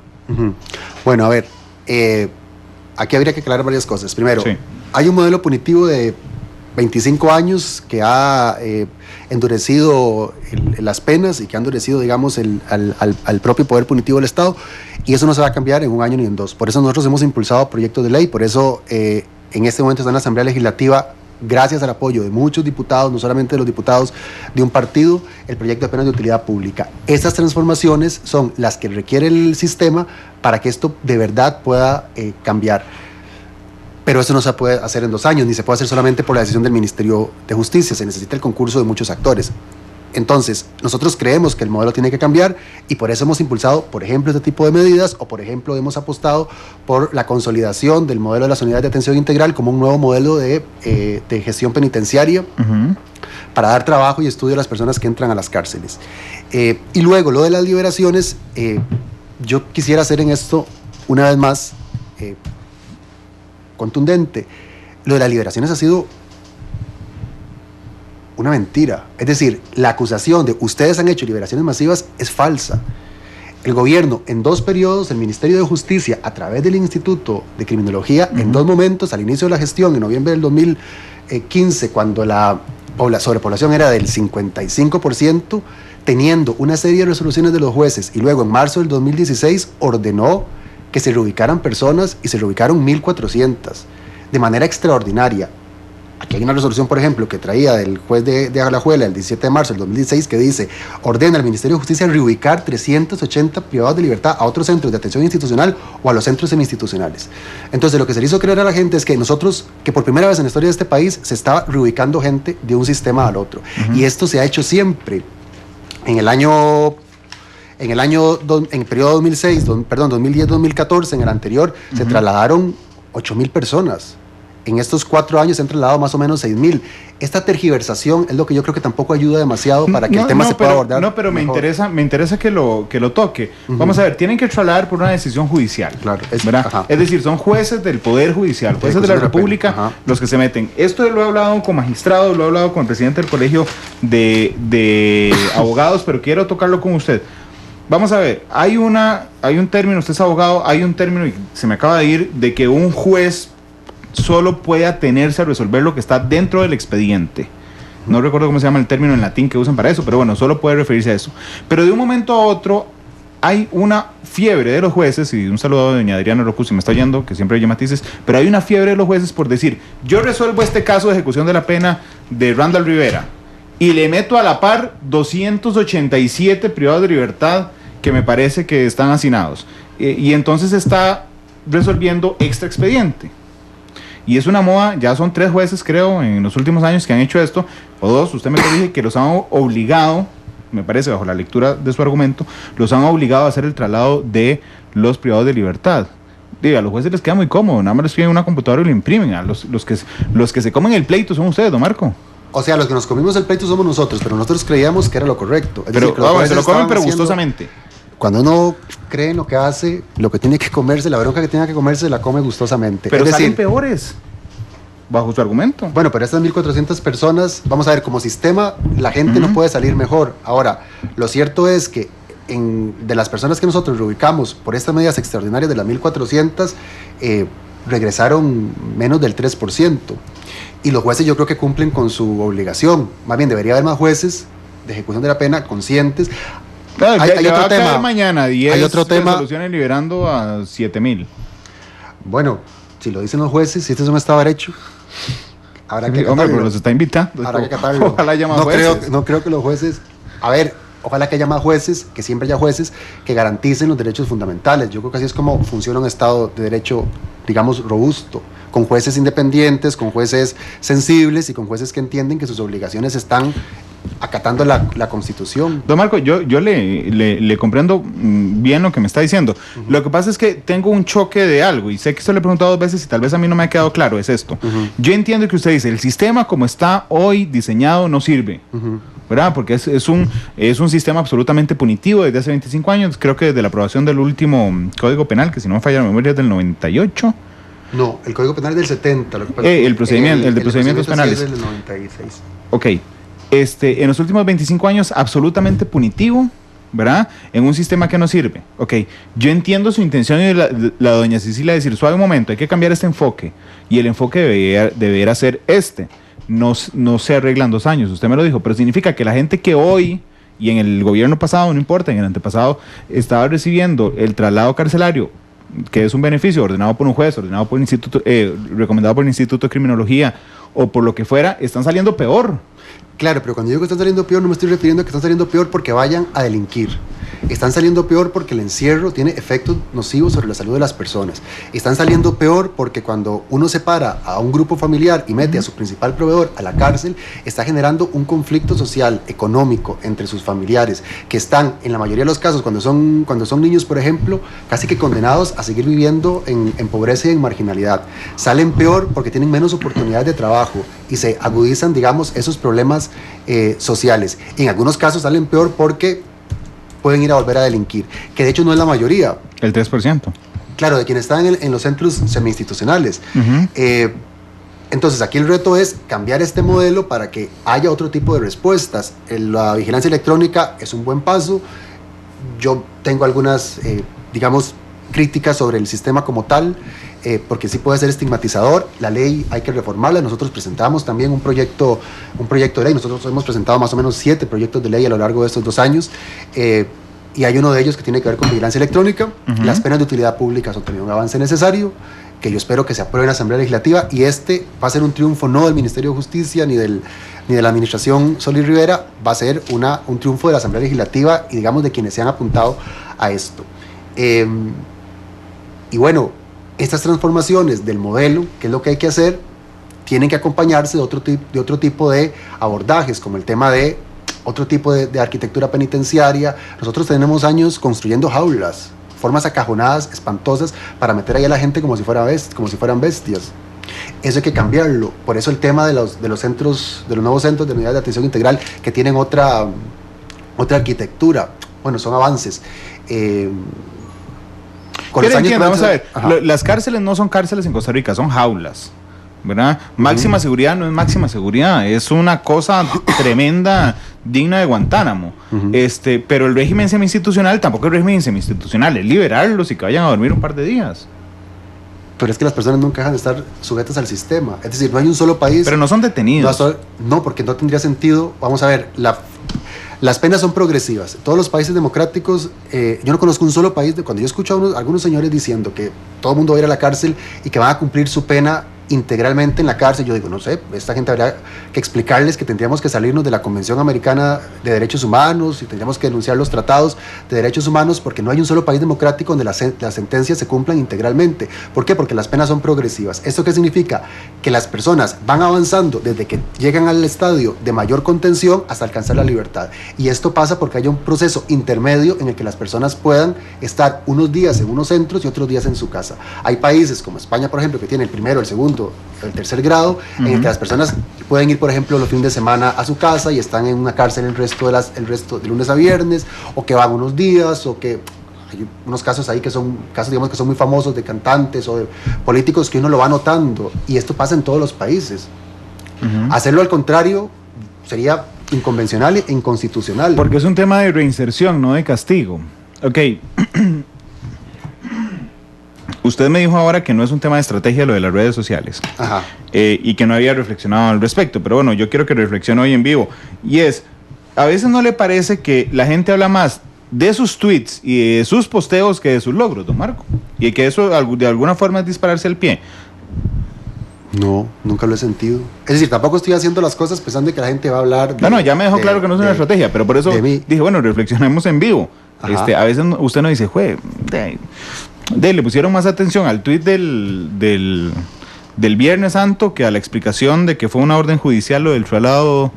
Bueno, a ver, aquí habría que aclarar varias cosas. Primero, hay un modelo punitivo de 25 años que ha endurecido las penas y que ha endurecido, digamos, al propio poder punitivo del Estado, y eso no se va a cambiar en un año ni en dos. Por eso nosotros hemos impulsado proyectos de ley, por eso en este momento está en la Asamblea Legislativa gracias al apoyo de muchos diputados, no solamente de los diputados de un partido, el proyecto de penas de utilidad pública. Estas transformaciones son las que requiere el sistema para que esto de verdad pueda cambiar. Pero eso no se puede hacer en 2 años, ni se puede hacer solamente por la decisión del Ministerio de Justicia, se necesita el concurso de muchos actores. Entonces, nosotros creemos que el modelo tiene que cambiar y por eso hemos impulsado, por ejemplo, este tipo de medidas o, por ejemplo, hemos apostado por la consolidación del modelo de las unidades de atención integral como un nuevo modelo de gestión penitenciaria para dar trabajo y estudio a las personas que entran a las cárceles. Y luego, lo de las liberaciones, yo quisiera hacer en esto, una vez más, contundente. Lo de las liberaciones ha sido una mentira. Es decir, la acusación de ustedes han hecho liberaciones masivas es falsa. El gobierno, en 2 periodos, el Ministerio de Justicia, a través del Instituto de Criminología, en 2 momentos, al inicio de la gestión, en noviembre del 2015, cuando la sobrepoblación era del 55%, teniendo una serie de resoluciones de los jueces, y luego en marzo del 2016 ordenó que se reubicaran personas y se reubicaron 1.400 de manera extraordinaria. Aquí hay una resolución, por ejemplo, que traía del juez de Alajuela el 17 de marzo del 2016 que dice: ordena al Ministerio de Justicia reubicar 380 privados de libertad a otros centros de atención institucional o a los centros semi-institucionales. Entonces, lo que se le hizo creer a la gente es que nosotros, que por primera vez en la historia de este país, se estaba reubicando gente de un sistema al otro. Y esto se ha hecho siempre. En el periodo 2010-2014, en el anterior, se trasladaron 8.000 personas. En estos 4 años se han trasladado más o menos 6.000. Esta tergiversación es lo que yo creo que tampoco ayuda demasiado para que el tema se pueda abordar. No, pero me interesa que lo toque. Vamos a ver, tienen que trasladar por una decisión judicial. Claro. Es decir, son jueces del Poder Judicial, jueces de la República, los que se meten. Esto lo he hablado con magistrados, lo he hablado con el presidente del Colegio de Abogados, pero quiero tocarlo con usted. Vamos a ver, hay un término, usted es abogado, hay un término, y se me acaba de ir, de que un juez solo puede atenerse a resolver lo que está dentro del expediente. No recuerdo cómo se llama el término en latín que usan para eso, pero bueno, solo puede referirse a eso. Pero de un momento a otro hay una fiebre de los jueces, y un saludo a doña Adriana Rocú, si me está oyendo, que siempre oye matices, pero hay una fiebre de los jueces por decir: yo resuelvo este caso de ejecución de la pena de Randall Rivera y le meto a la par 287 privados de libertad que me parece que están hacinados. Y entonces está resolviendo extra expediente. Y es una moda, ya son 3 jueces, creo, en los últimos años que han hecho esto, o 2, usted me corrige, que los han obligado, me parece, bajo la lectura de su argumento, los han obligado a hacer el traslado de los privados de libertad. Diga, a los jueces les queda muy cómodo, nada más les piden una computadora y lo imprimen. A los que se comen el pleito son ustedes, don Marco. O sea, los que nos comimos el pleito somos nosotros, pero nosotros creíamos que era lo correcto. Se lo comen, pero gustosamente. Cuando uno cree en lo que hace, lo que tiene que comerse, la bronca que tiene que comerse, la come gustosamente. Pero salen peores, bajo su argumento. Bueno, pero estas 1.400 personas, vamos a ver, como sistema, la gente no puede salir mejor. Ahora, lo cierto es que de las personas que nosotros reubicamos por estas medidas extraordinarias de las 1.400, regresaron menos del 3%. Y los jueces yo creo que cumplen con su obligación. Más bien, debería haber más jueces de ejecución de la pena conscientes. Claro, hay otro tema. Mañana 10 resoluciones liberando a 7.000. Bueno, si lo dicen los jueces, si este es un estado de derecho, habrá que acatarlo. Hombre, pero los está invitando. Habrá que acatarlo. Ojalá haya más jueces. No creo que los jueces... A ver, ojalá que haya más jueces, que siempre haya jueces que garanticen los derechos fundamentales. Yo creo que así es como funciona un estado de derecho, digamos, robusto, con jueces independientes, con jueces sensibles y con jueces que entienden que sus obligaciones están acatando la Constitución. Don Marco, yo le comprendo bien lo que me está diciendo. Lo que pasa es que tengo un choque de algo, y sé que esto lo he preguntado 2 veces y tal vez a mí no me ha quedado claro, es esto. Yo entiendo que usted dice, el sistema como está hoy diseñado no sirve, ¿verdad? Porque es un sistema absolutamente punitivo desde hace 25 años, creo que desde la aprobación del último Código Penal, que si no me falla la memoria es del 98. No, el Código Penal es del 70. Lo que pasa el de procedimientos penales. Es del 96. Ok. En los últimos 25 años, absolutamente punitivo, ¿verdad? En un sistema que no sirve. Ok, yo entiendo su intención y la doña Cecilia decir, suave un momento, hay que cambiar este enfoque. Y el enfoque debería ser este. No se arregla en 2 años, usted me lo dijo, pero significa que la gente que hoy, y en el gobierno pasado, no importa, en el antepasado, estaba recibiendo el traslado carcelario, que es un beneficio ordenado por un juez, ordenado por el instituto, recomendado por el Instituto de Criminología, o por lo que fuera, están saliendo peor. Claro, pero cuando digo que están saliendo peor, no me estoy refiriendo a que están saliendo peor porque vayan a delinquir. Están saliendo peor porque el encierro tiene efectos nocivos sobre la salud de las personas. Están saliendo peor porque cuando uno separa a un grupo familiar y mete a su principal proveedor a la cárcel, está generando un conflicto social, económico entre sus familiares, que están, en la mayoría de los casos, cuando son niños, por ejemplo, casi que condenados a seguir viviendo en pobreza y en marginalidad. Salen peor porque tienen menos oportunidades de trabajo y se agudizan, digamos, esos problemas sociales. En algunos casos salen peor porque pueden ir a volver a delinquir, que de hecho no es la mayoría. El 3%. Claro, de quienes están en los centros semi-institucionales. Entonces aquí el reto es cambiar este modelo para que haya otro tipo de respuestas. La vigilancia electrónica es un buen paso. Yo tengo algunas, digamos, críticas sobre el sistema como tal, porque sí puede ser estigmatizador. La ley hay que reformarla. Nosotros presentamos también un proyecto de ley. Nosotros hemos presentado más o menos 7 proyectos de ley a lo largo de estos 2 años, y hay uno de ellos que tiene que ver con vigilancia electrónica. Las penas de utilidad pública son también un avance necesario, que yo espero que se apruebe en la Asamblea Legislativa, y este va a ser un triunfo no del Ministerio de Justicia ni de la Administración Solís Rivera, va a ser un triunfo de la Asamblea Legislativa y, digamos, de quienes se han apuntado a esto. Y bueno, estas transformaciones del modelo, que es lo que hay que hacer, tienen que acompañarse de otro tipo de abordajes, como el tema de otro tipo de arquitectura penitenciaria. Nosotros tenemos años construyendo jaulas, formas acajonadas, espantosas, para meter ahí a la gente como si fueran bestias. Eso hay que cambiarlo. Por eso el tema de los nuevos centros de unidades de atención integral, que tienen otra arquitectura. Bueno, son avances. Vamos a ver, las cárceles no son cárceles en Costa Rica, son jaulas, ¿verdad? Máxima seguridad no es máxima seguridad, es una cosa tremenda, digna de Guantánamo. Pero el régimen semi-institucional tampoco es régimen semi-institucional, es liberarlos y que vayan a dormir un par de días. Pero es que las personas nunca dejan de estar sujetas al sistema. Es decir, no hay un solo país... Pero no son detenidos. No, porque no tendría sentido. Vamos a ver, las penas son progresivas. Todos los países democráticos, yo no conozco un solo país, cuando yo escucho a algunos señores diciendo que todo el mundo va a ir a la cárcel y que van a cumplir su pena integralmente en la cárcel, yo digo, no sé, esta gente habría que explicarles que tendríamos que salirnos de la Convención Americana de Derechos Humanos y tendríamos que denunciar los tratados de derechos humanos, porque no hay un solo país democrático donde las sentencias se cumplan integralmente. ¿Por qué? Porque las penas son progresivas. ¿Esto qué significa? Que las personas van avanzando desde que llegan al estadio de mayor contención hasta alcanzar la libertad. Y esto pasa porque hay un proceso intermedio en el que las personas puedan estar unos días en unos centros y otros días en su casa. Hay países como España, por ejemplo, que tiene el primero, el segundo, el tercer grado, en el que las personas pueden ir, por ejemplo, los fines de semana a su casa y están en una cárcel el resto de lunes a viernes, o que van unos días, o que hay unos casos ahí que son casos, digamos, que son muy famosos, de cantantes o de políticos, que uno lo va notando, y esto pasa en todos los países. Hacerlo al contrario sería inconvencional e inconstitucional. Porque es un tema de reinserción, no de castigo. Ok. Usted me dijo ahora que no es un tema de estrategia lo de las redes sociales. Y que no había reflexionado al respecto, pero bueno, yo quiero que reflexione hoy en vivo. Y es, ¿a veces no le parece que la gente habla más de sus tweets y de sus posteos que de sus logros, don Marco? Y que eso de alguna forma es dispararse al pie. No, nunca lo he sentido. Es decir, tampoco estoy haciendo las cosas pensando que la gente va a hablar de... No, ya me dejó claro que no es una estrategia, pero por eso dije, bueno, reflexionemos en vivo. A veces usted no dice, le pusieron más atención al tuit del Viernes Santo que a la explicación de que fue una orden judicial lo del traslado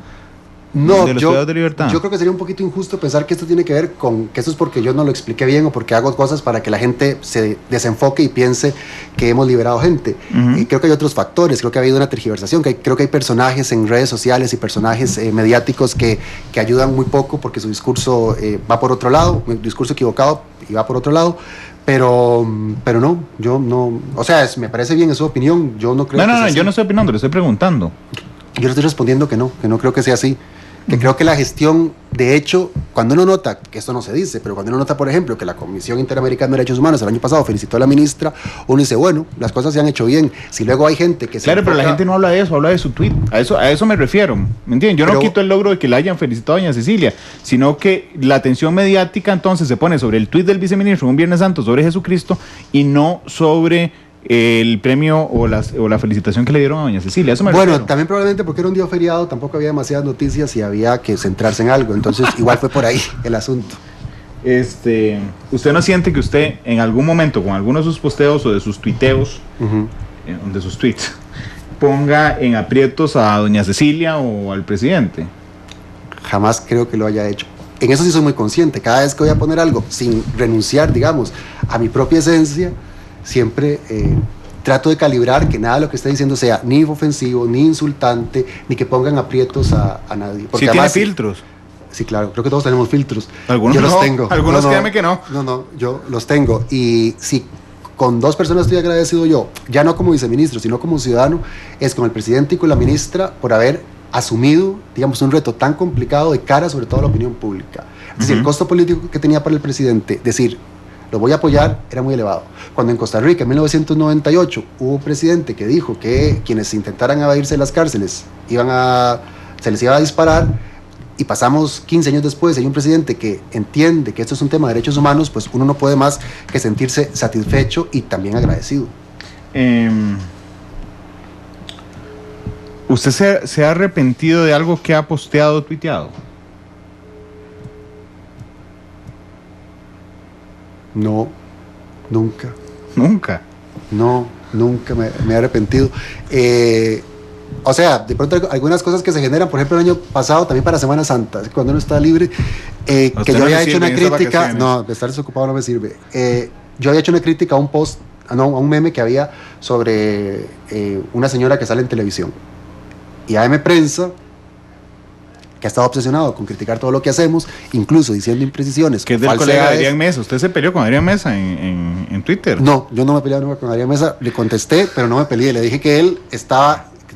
de los privados de libertad. Yo creo que sería un poquito injusto pensar que esto tiene que ver con que esto es porque yo no lo expliqué bien o porque hago cosas para que la gente se desenfoque y piense que hemos liberado gente. Y creo que hay otros factores, creo que ha habido una tergiversación, creo que hay personajes en redes sociales y personajes mediáticos que ayudan muy poco porque su discurso va por otro lado, un discurso equivocado y va por otro lado. Pero no, yo no, o sea, me parece bien, es su opinión, yo no creo No, yo no estoy opinando, le estoy preguntando. Yo le estoy respondiendo que no creo que sea así, que creo que la gestión, de hecho, cuando uno nota, que esto no se dice, pero cuando uno nota, por ejemplo, que la Comisión Interamericana de Derechos Humanos el año pasado felicitó a la ministra, uno dice, bueno, las cosas se han hecho bien. Si luego hay gente que Claro, pero la gente no habla de eso, habla de su tweet, a eso me refiero, ¿me entienden? Yo no quito el logro de que la hayan felicitado a doña Cecilia, sino que la atención mediática entonces se pone sobre el tweet del viceministro un Viernes Santo sobre Jesucristo y no sobre el premio o la felicitación que le dieron a doña Cecilia. Eso me refiero. También probablemente porque era un día feriado, tampoco había demasiadas noticias y había que centrarse en algo, entonces igual fue por ahí el asunto. ¿Usted no siente que usted en algún momento con alguno de sus posteos o de sus tuiteos, de sus tweets, ponga en aprietos a doña Cecilia o al presidente? Jamás creo que lo haya hecho. En eso sí soy muy consciente. Cada vez que voy a poner algo, sin renunciar, digamos, a mi propia esencia, siempre trato de calibrar que nada de lo que esté diciendo sea ni ofensivo, ni insultante, ni que pongan aprietos a nadie. Porque además, ¿tiene filtros? Sí, claro, creo que todos tenemos filtros. Algunos yo no, los tengo. Algunos créanme que no. No, yo los tengo. Y si con 2 personas estoy agradecido yo, ya no como viceministro, sino como ciudadano, es con el presidente y con la ministra por haber asumido, digamos, un reto tan complicado de cara sobre todo a la opinión pública. Es decir, el costo político que tenía para el presidente decir, lo voy a apoyar, era muy elevado. Cuando en Costa Rica, en 1998, hubo un presidente que dijo que quienes intentaran evadirse de las cárceles se les iba a disparar, y pasamos 15 años después, hay un presidente que entiende que esto es un tema de derechos humanos, pues uno no puede más que sentirse satisfecho y también agradecido. ¿Usted se ha arrepentido de algo que ha posteado o tuiteado? No, nunca. ¿Nunca? No, nunca me he arrepentido. O sea, de pronto algunas cosas que se generan, por ejemplo el año pasado también para Semana Santa, cuando uno está libre, que yo había hecho una crítica, no, de estar desocupado no me sirve. Yo había hecho una crítica a un post, a un meme que había sobre una señora que sale en televisión. Y AM Prensa, que ha estado obsesionado con criticar todo lo que hacemos, incluso diciendo imprecisiones. Que es del colega Adrián Mesa. ¿Usted se peleó con Adrián Mesa en Twitter? No, yo no me peleé nunca con Adrián Mesa. Le contesté, pero no me peleé. Le dije que él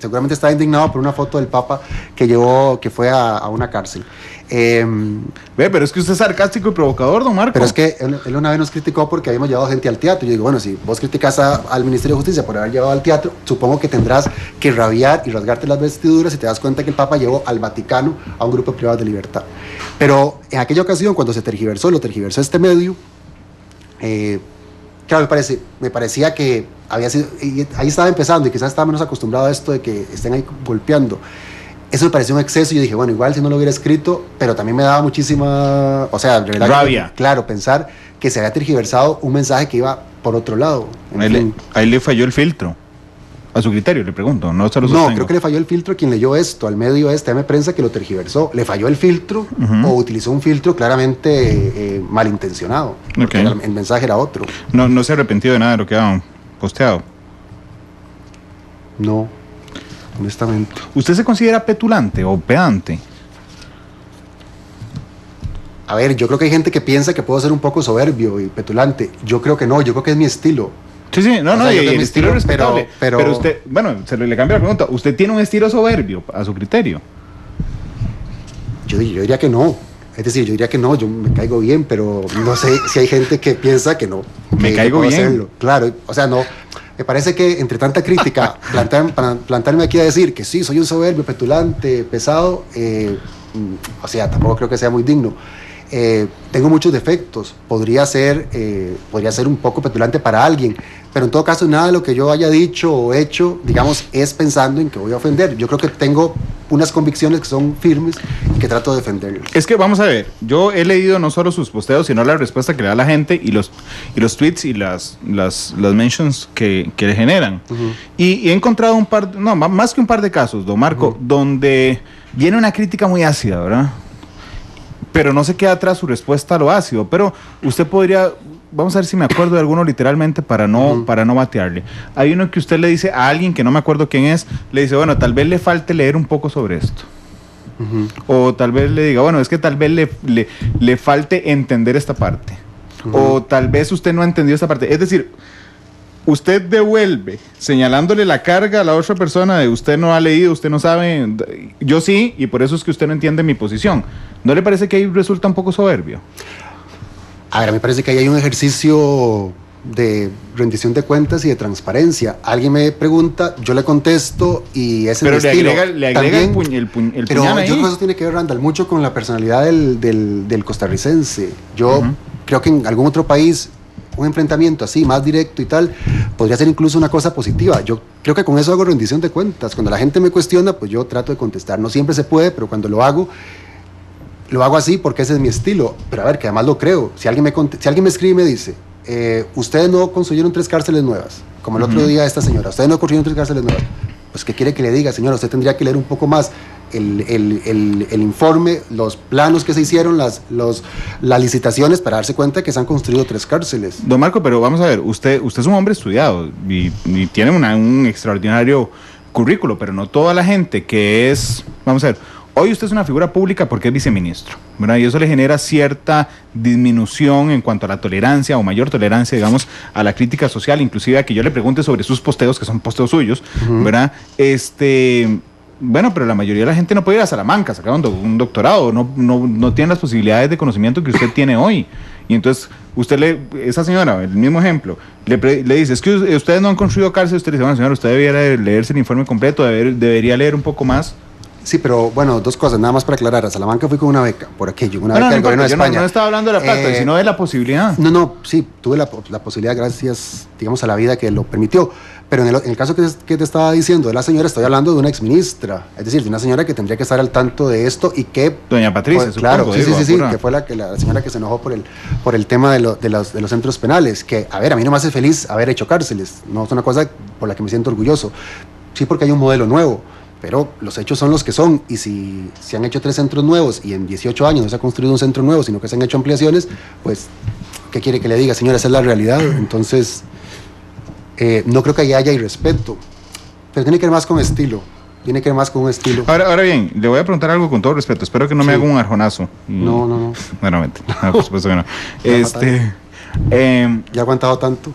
seguramente estaba indignado por una foto del Papa que fue a una cárcel. Pero es que usted es sarcástico y provocador, don Marco. Pero es que él una vez nos criticó porque habíamos llevado gente al teatro. Yo digo, bueno, si vos criticas al Ministerio de Justicia por haber llevado al teatro, supongo que tendrás que rabiar y rasgarte las vestiduras si te das cuenta que el Papa llevó al Vaticano a un grupo privado de libertad. Pero en aquella ocasión, cuando se tergiversó este medio, claro, me parecía que había sido, y ahí estaba empezando y quizás estaba menos acostumbrado a esto de que estén ahí golpeando. Eso me pareció un exceso y yo dije, bueno, igual si no lo hubiera escrito, pero también me daba muchísima, rabia. Claro, pensar que se había tergiversado un mensaje que iba por otro lado. Ahí le falló el filtro. A su criterio, le pregunto, no se lo sostengo. No, creo que le falló el filtro a quien leyó esto, al medio AM Prensa que lo tergiversó. Le falló el filtro o utilizó un filtro claramente malintencionado. Okay. El mensaje era otro. No se ha arrepentido de nada de lo que ha posteado. No, honestamente. ¿Usted se considera petulante o pedante? A ver, yo creo que hay gente que piensa que puedo ser un poco soberbio y petulante. Yo creo que no, yo creo que es mi estilo. Sí, y el estilo es respetable. Pero usted, bueno, le cambio la pregunta. ¿Usted tiene un estilo soberbio a su criterio? Yo diría que no. Es decir, yo diría que no, yo me caigo bien, pero no sé si hay gente que piensa que no. Me caigo bien. Hacerlo. Claro, o sea, no. Me parece que entre tanta crítica, plantarme aquí a decir que sí, soy un soberbio, petulante, pesado, o sea, tampoco creo que sea muy digno. Tengo muchos defectos, podría ser un poco petulante para alguien, pero en todo caso nada de lo que yo haya dicho o hecho, digamos, es pensando en que voy a ofender. Yo creo que tengo unas convicciones que son firmes y que trato de defenderlas. Es que vamos a ver, yo he leído no solo sus posteos, sino la respuesta que le da la gente y los tweets y las mentions que le generan. Y he encontrado más que un par de casos, don Marco, donde viene una crítica muy ácida, ¿verdad? Pero no se queda atrás su respuesta a lo ácido. Pero usted podría, vamos a ver si me acuerdo de alguno literalmente para no batearle. Hay uno que usted le dice a alguien que no me acuerdo quién es, le dice, bueno, tal vez le falte leer un poco sobre esto. O tal vez le diga, bueno, es que tal vez le falte entender esta parte. O tal vez usted no ha entendido esta parte. Es decir, usted devuelve señalándole la carga a la otra persona de usted no ha leído, usted no sabe, yo sí, y por eso es que usted no entiende mi posición. ¿No le parece que ahí resulta un poco soberbio? A ver, me parece que ahí hay un ejercicio de rendición de cuentas y de transparencia. Alguien me pregunta, yo le contesto y ese es mi estilo. Pero le agrega el pero puñal ahí. Yo creo que eso tiene que ver, Randall, mucho con la personalidad del costarricense. Yo creo que en algún otro país un enfrentamiento así, más directo y tal, podría ser incluso una cosa positiva. Yo creo que con eso hago rendición de cuentas. Cuando la gente me cuestiona, pues yo trato de contestar. No siempre se puede, pero cuando lo hago así porque ese es mi estilo. Pero a ver, que además lo creo. Si alguien me escribe y me dice, ustedes no construyeron 3 cárceles nuevas, como el otro día esta señora, ustedes no construyeron 3 cárceles nuevas, pues ¿qué quiere que le diga, señora? Usted tendría que leer un poco más el informe, los planos que se hicieron, las licitaciones, para darse cuenta que se han construido 3 cárceles. Don Marco, pero vamos a ver, usted es un hombre estudiado y tiene un extraordinario currículo, pero no toda la gente que es, vamos a ver, hoy usted es una figura pública porque es viceministro, ¿verdad? Y eso le genera cierta disminución en cuanto a la tolerancia o mayor tolerancia, digamos, a la crítica social, inclusive a que yo le pregunte sobre sus posteos, que son posteos suyos, ¿verdad? Bueno, pero la mayoría de la gente no puede ir a Salamanca, sacar un doctorado, no tiene las posibilidades de conocimiento que usted tiene hoy. Y entonces, esa señora, el mismo ejemplo, le dice, es que ustedes no han construido cárcel, usted le dice, bueno, señora, usted debería leerse el informe completo, debería leer un poco más. Sí, pero bueno, 2 cosas, nada más para aclarar. A Salamanca fui con una beca, por aquello, una beca del gobierno de España. No estaba hablando de la plata, sino de la posibilidad. No, sí, tuve la posibilidad gracias, digamos, a la vida que lo permitió. Pero en el caso que te estaba diciendo de la señora, estoy hablando de una exministra, es decir, de una señora que tendría que estar al tanto de esto y que... Doña Patricia, pues, claro, sí, que fue la señora que se enojó por el tema de los centros penales, que, a ver, a mí no me hace feliz haber hecho cárceles, no es una cosa por la que me siento orgulloso, sí, porque hay un modelo nuevo, pero los hechos son los que son, y si se han hecho 3 centros nuevos y en 18 años no se ha construido un centro nuevo, sino que se han hecho ampliaciones, pues, ¿qué quiere que le diga, señora? Esa es la realidad. Entonces, no creo que ahí haya irrespeto, pero tiene que ver más con estilo. Ahora bien, le voy a preguntar algo con todo respeto, espero que no me haga un arjonazo. No. Bueno, por supuesto que no. ¿Ya ha aguantado tanto?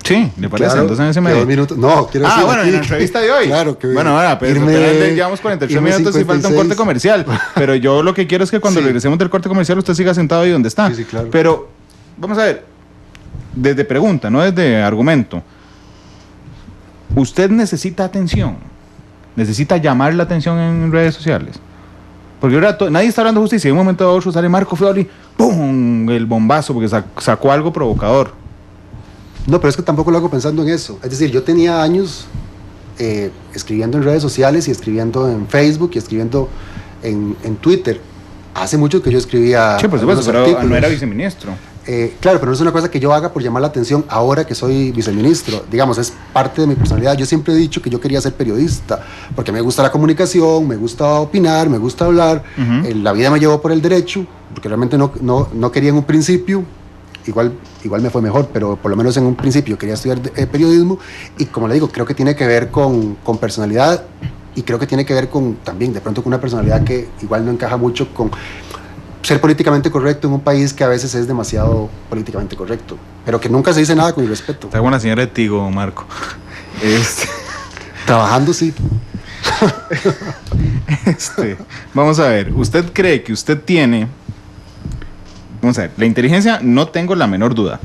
Sí, ¿le parece? Claro, entonces me 2 minutos. No, quiero decir. Bueno, en la entrevista de hoy. Claro que bueno, pero llevamos 43 minutos y falta un corte comercial. Pero yo lo que quiero es que cuando regresemos del corte comercial usted siga sentado ahí donde está. Sí, claro. Pero, vamos a ver, desde pregunta, no desde argumento. Usted necesita atención. Necesita llamar la atención en redes sociales. Porque ahora nadie está hablando de justicia. En un momento a otro sale Marco Fiori, ¡pum! El bombazo, porque sacó algo provocador. No, pero es que tampoco lo hago pensando en eso. Es decir, yo tenía años escribiendo en redes sociales y escribiendo en Facebook y escribiendo en Twitter. Hace mucho que yo escribía. Sí, por supuesto, pero no era viceministro. Claro, pero no es una cosa que yo haga por llamar la atención ahora que soy viceministro. Digamos, es parte de mi personalidad. Yo siempre he dicho que yo quería ser periodista, porque me gusta la comunicación, me gusta opinar, me gusta hablar. La vida me llevó por el derecho, porque realmente no quería en un principio. Igual me fue mejor, pero por lo menos en un principio quería estudiar periodismo, y como le digo, creo que tiene que ver con personalidad, y creo que tiene que ver también de pronto con una personalidad que igual no encaja mucho con ser políticamente correcto en un país que a veces es demasiado políticamente correcto, pero que nunca se dice nada con irrespeto. Está buena señora de Tigo, Marco. Trabajando, sí. Vamos a ver, ¿usted cree que usted tiene... Vamos a ver, la inteligencia no tengo la menor duda,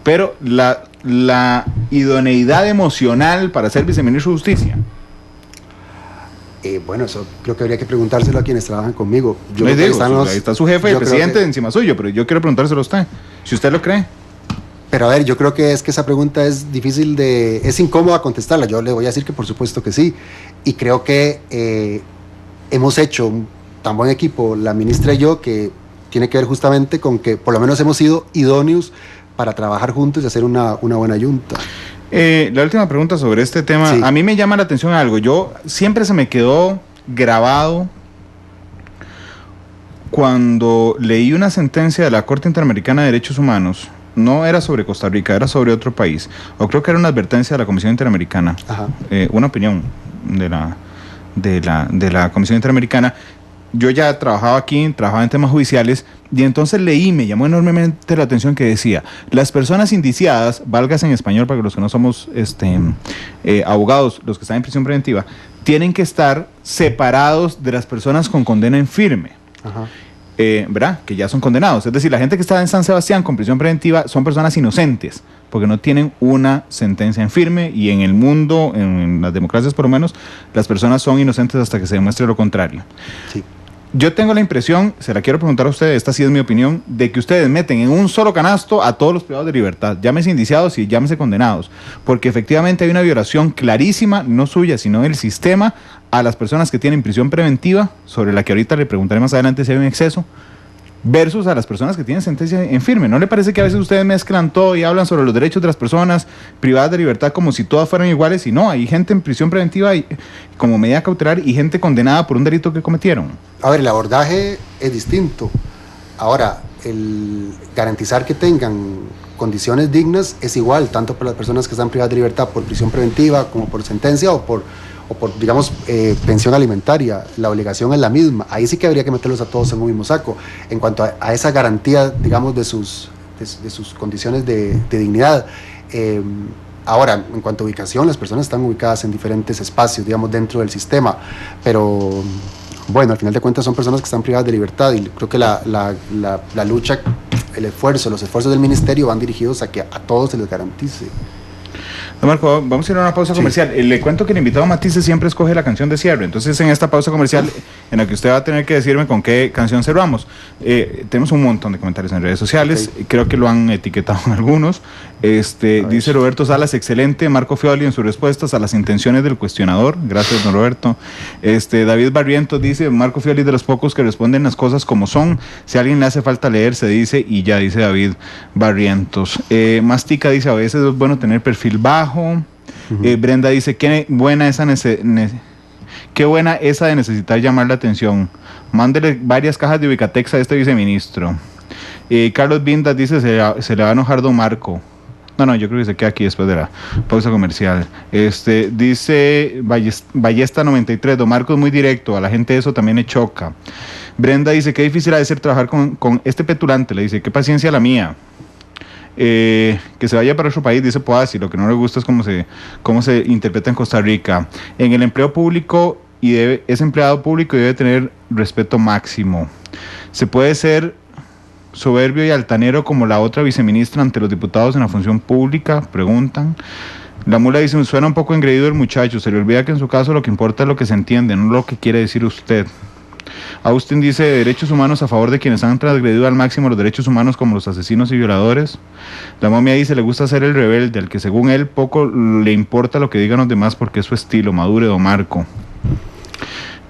pero la idoneidad emocional para ser viceministro de Justicia. Bueno, eso creo que habría que preguntárselo a quienes trabajan conmigo. Ahí está su jefe, el presidente, encima suyo, pero yo quiero preguntárselo a usted, si usted lo cree. Pero a ver, yo creo que esa pregunta es difícil es incómoda contestarla. Yo le voy a decir que por supuesto que sí, y creo que hemos hecho un tan buen equipo, la ministra y yo, que tiene que ver justamente con que por lo menos hemos sido idóneos para trabajar juntos y hacer una buena yunta. La última pregunta sobre este tema, sí. A mí me llama la atención algo. Yo siempre se me quedó grabado cuando leí una sentencia de la Corte Interamericana de Derechos Humanos. No era sobre Costa Rica, era sobre otro país. O creo que era una advertencia de la Comisión Interamericana. Una opinión de la Comisión Interamericana. Yo ya trabajaba en temas judiciales, y entonces leí, me llamó enormemente la atención que decía: las personas indiciadas, válgase en español para los que no somos abogados, los que están en prisión preventiva, tienen que estar separados de las personas con condena en firme. ¿Verdad? Que ya son condenados. Es decir, la gente que está en San Sebastián con prisión preventiva son personas inocentes, porque no tienen una sentencia en firme, y en el mundo, en las democracias por lo menos, las personas son inocentes hasta que se demuestre lo contrario. Sí. yo tengo la impresión, se la quiero preguntar a ustedes, esta sí es mi opinión, de que ustedes meten en un solo canasto a todos los privados de libertad, llámese indiciados y llámese condenados, porque efectivamente hay una violación clarísima, no suya, sino del sistema, a las personas que tienen prisión preventiva, sobre la que ahorita le preguntaré más adelante si hay un exceso, versus a las personas que tienen sentencia en firme. ¿No le parece que a veces ustedes mezclan todo y hablan sobre los derechos de las personas privadas de libertad como si todas fueran iguales? Y no, hay gente en prisión preventiva como medida cautelar y gente condenada por un delito que cometieron. A ver, el abordaje es distinto. Ahora, el garantizar que tengan condiciones dignas es igual, tanto para las personas que están privadas de libertad por prisión preventiva como por sentencia o por digamos, pensión alimentaria. La obligación es la misma. Ahí sí que habría que meterlos a todos en un mismo saco. En cuanto a esa garantía, digamos, de sus condiciones de dignidad. Ahora, en cuanto a ubicación, las personas están ubicadas en diferentes espacios, digamos, dentro del sistema. Pero, bueno, al final de cuentas son personas que están privadas de libertad y creo que la lucha, los esfuerzos del ministerio van dirigidos a que a todos se les garantice. Don Marco, vamos a ir a una pausa comercial. Le cuento que el invitado Matisse siempre escoge la canción de cierre. Entonces, en esta pausa comercial, en la que usted va a tener que decirme con qué canción cerramos. Tenemos un montón de comentarios en redes sociales. Okay. Creo que lo han etiquetado en algunos. Dice Roberto Salas, excelente. Marco Fioli en sus respuestas a las intenciones del cuestionador. Gracias, don Roberto. David Barrientos dice, Marco Fioli de los pocos que responden las cosas como son. Si a alguien le hace falta leer, se dice y ya, dice David Barrientos. Mastica dice, a veces es bueno tener perfil bajo. Brenda dice, qué buena esa de necesitar llamar la atención. Mándele varias cajas de Ubicatex a este viceministro. Carlos Vindas dice, se le va a enojar don Marco. No, yo creo que se queda aquí después de la pausa comercial. Dice Ballesta 93, don Marco es muy directo, a la gente eso también le choca. Brenda dice, qué difícil ha de ser trabajar con este petulante, le dice, qué paciencia la mía. Que se vaya para otro país, dice Poasi, lo que no le gusta es cómo se interpreta en Costa Rica. En el empleo público es empleado público y debe tener respeto máximo. Se puede ser soberbio y altanero como la otra viceministra ante los diputados en la función pública, preguntan. La mula dice, suena un poco engreído el muchacho, se le olvida que en su caso lo que importa es lo que se entiende, no lo que quiere decir usted. Austin dice, derechos humanos a favor de quienes han transgredido al máximo los derechos humanos como los asesinos y violadores. La momia dice, le gusta ser el rebelde, al que según él poco le importa lo que digan los demás porque es su estilo. Madure, don Marco.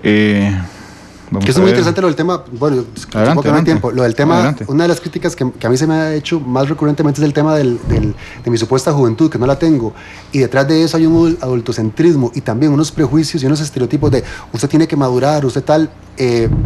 Que es muy interesante lo del tema, bueno, adelante. Tiempo. Lo del tema, adelante. Una de las críticas que a mí se me ha hecho más recurrentemente es el tema de mi supuesta juventud, que no la tengo, y detrás de eso hay un adultocentrismo y también unos prejuicios y unos estereotipos de usted tiene que madurar, usted tal,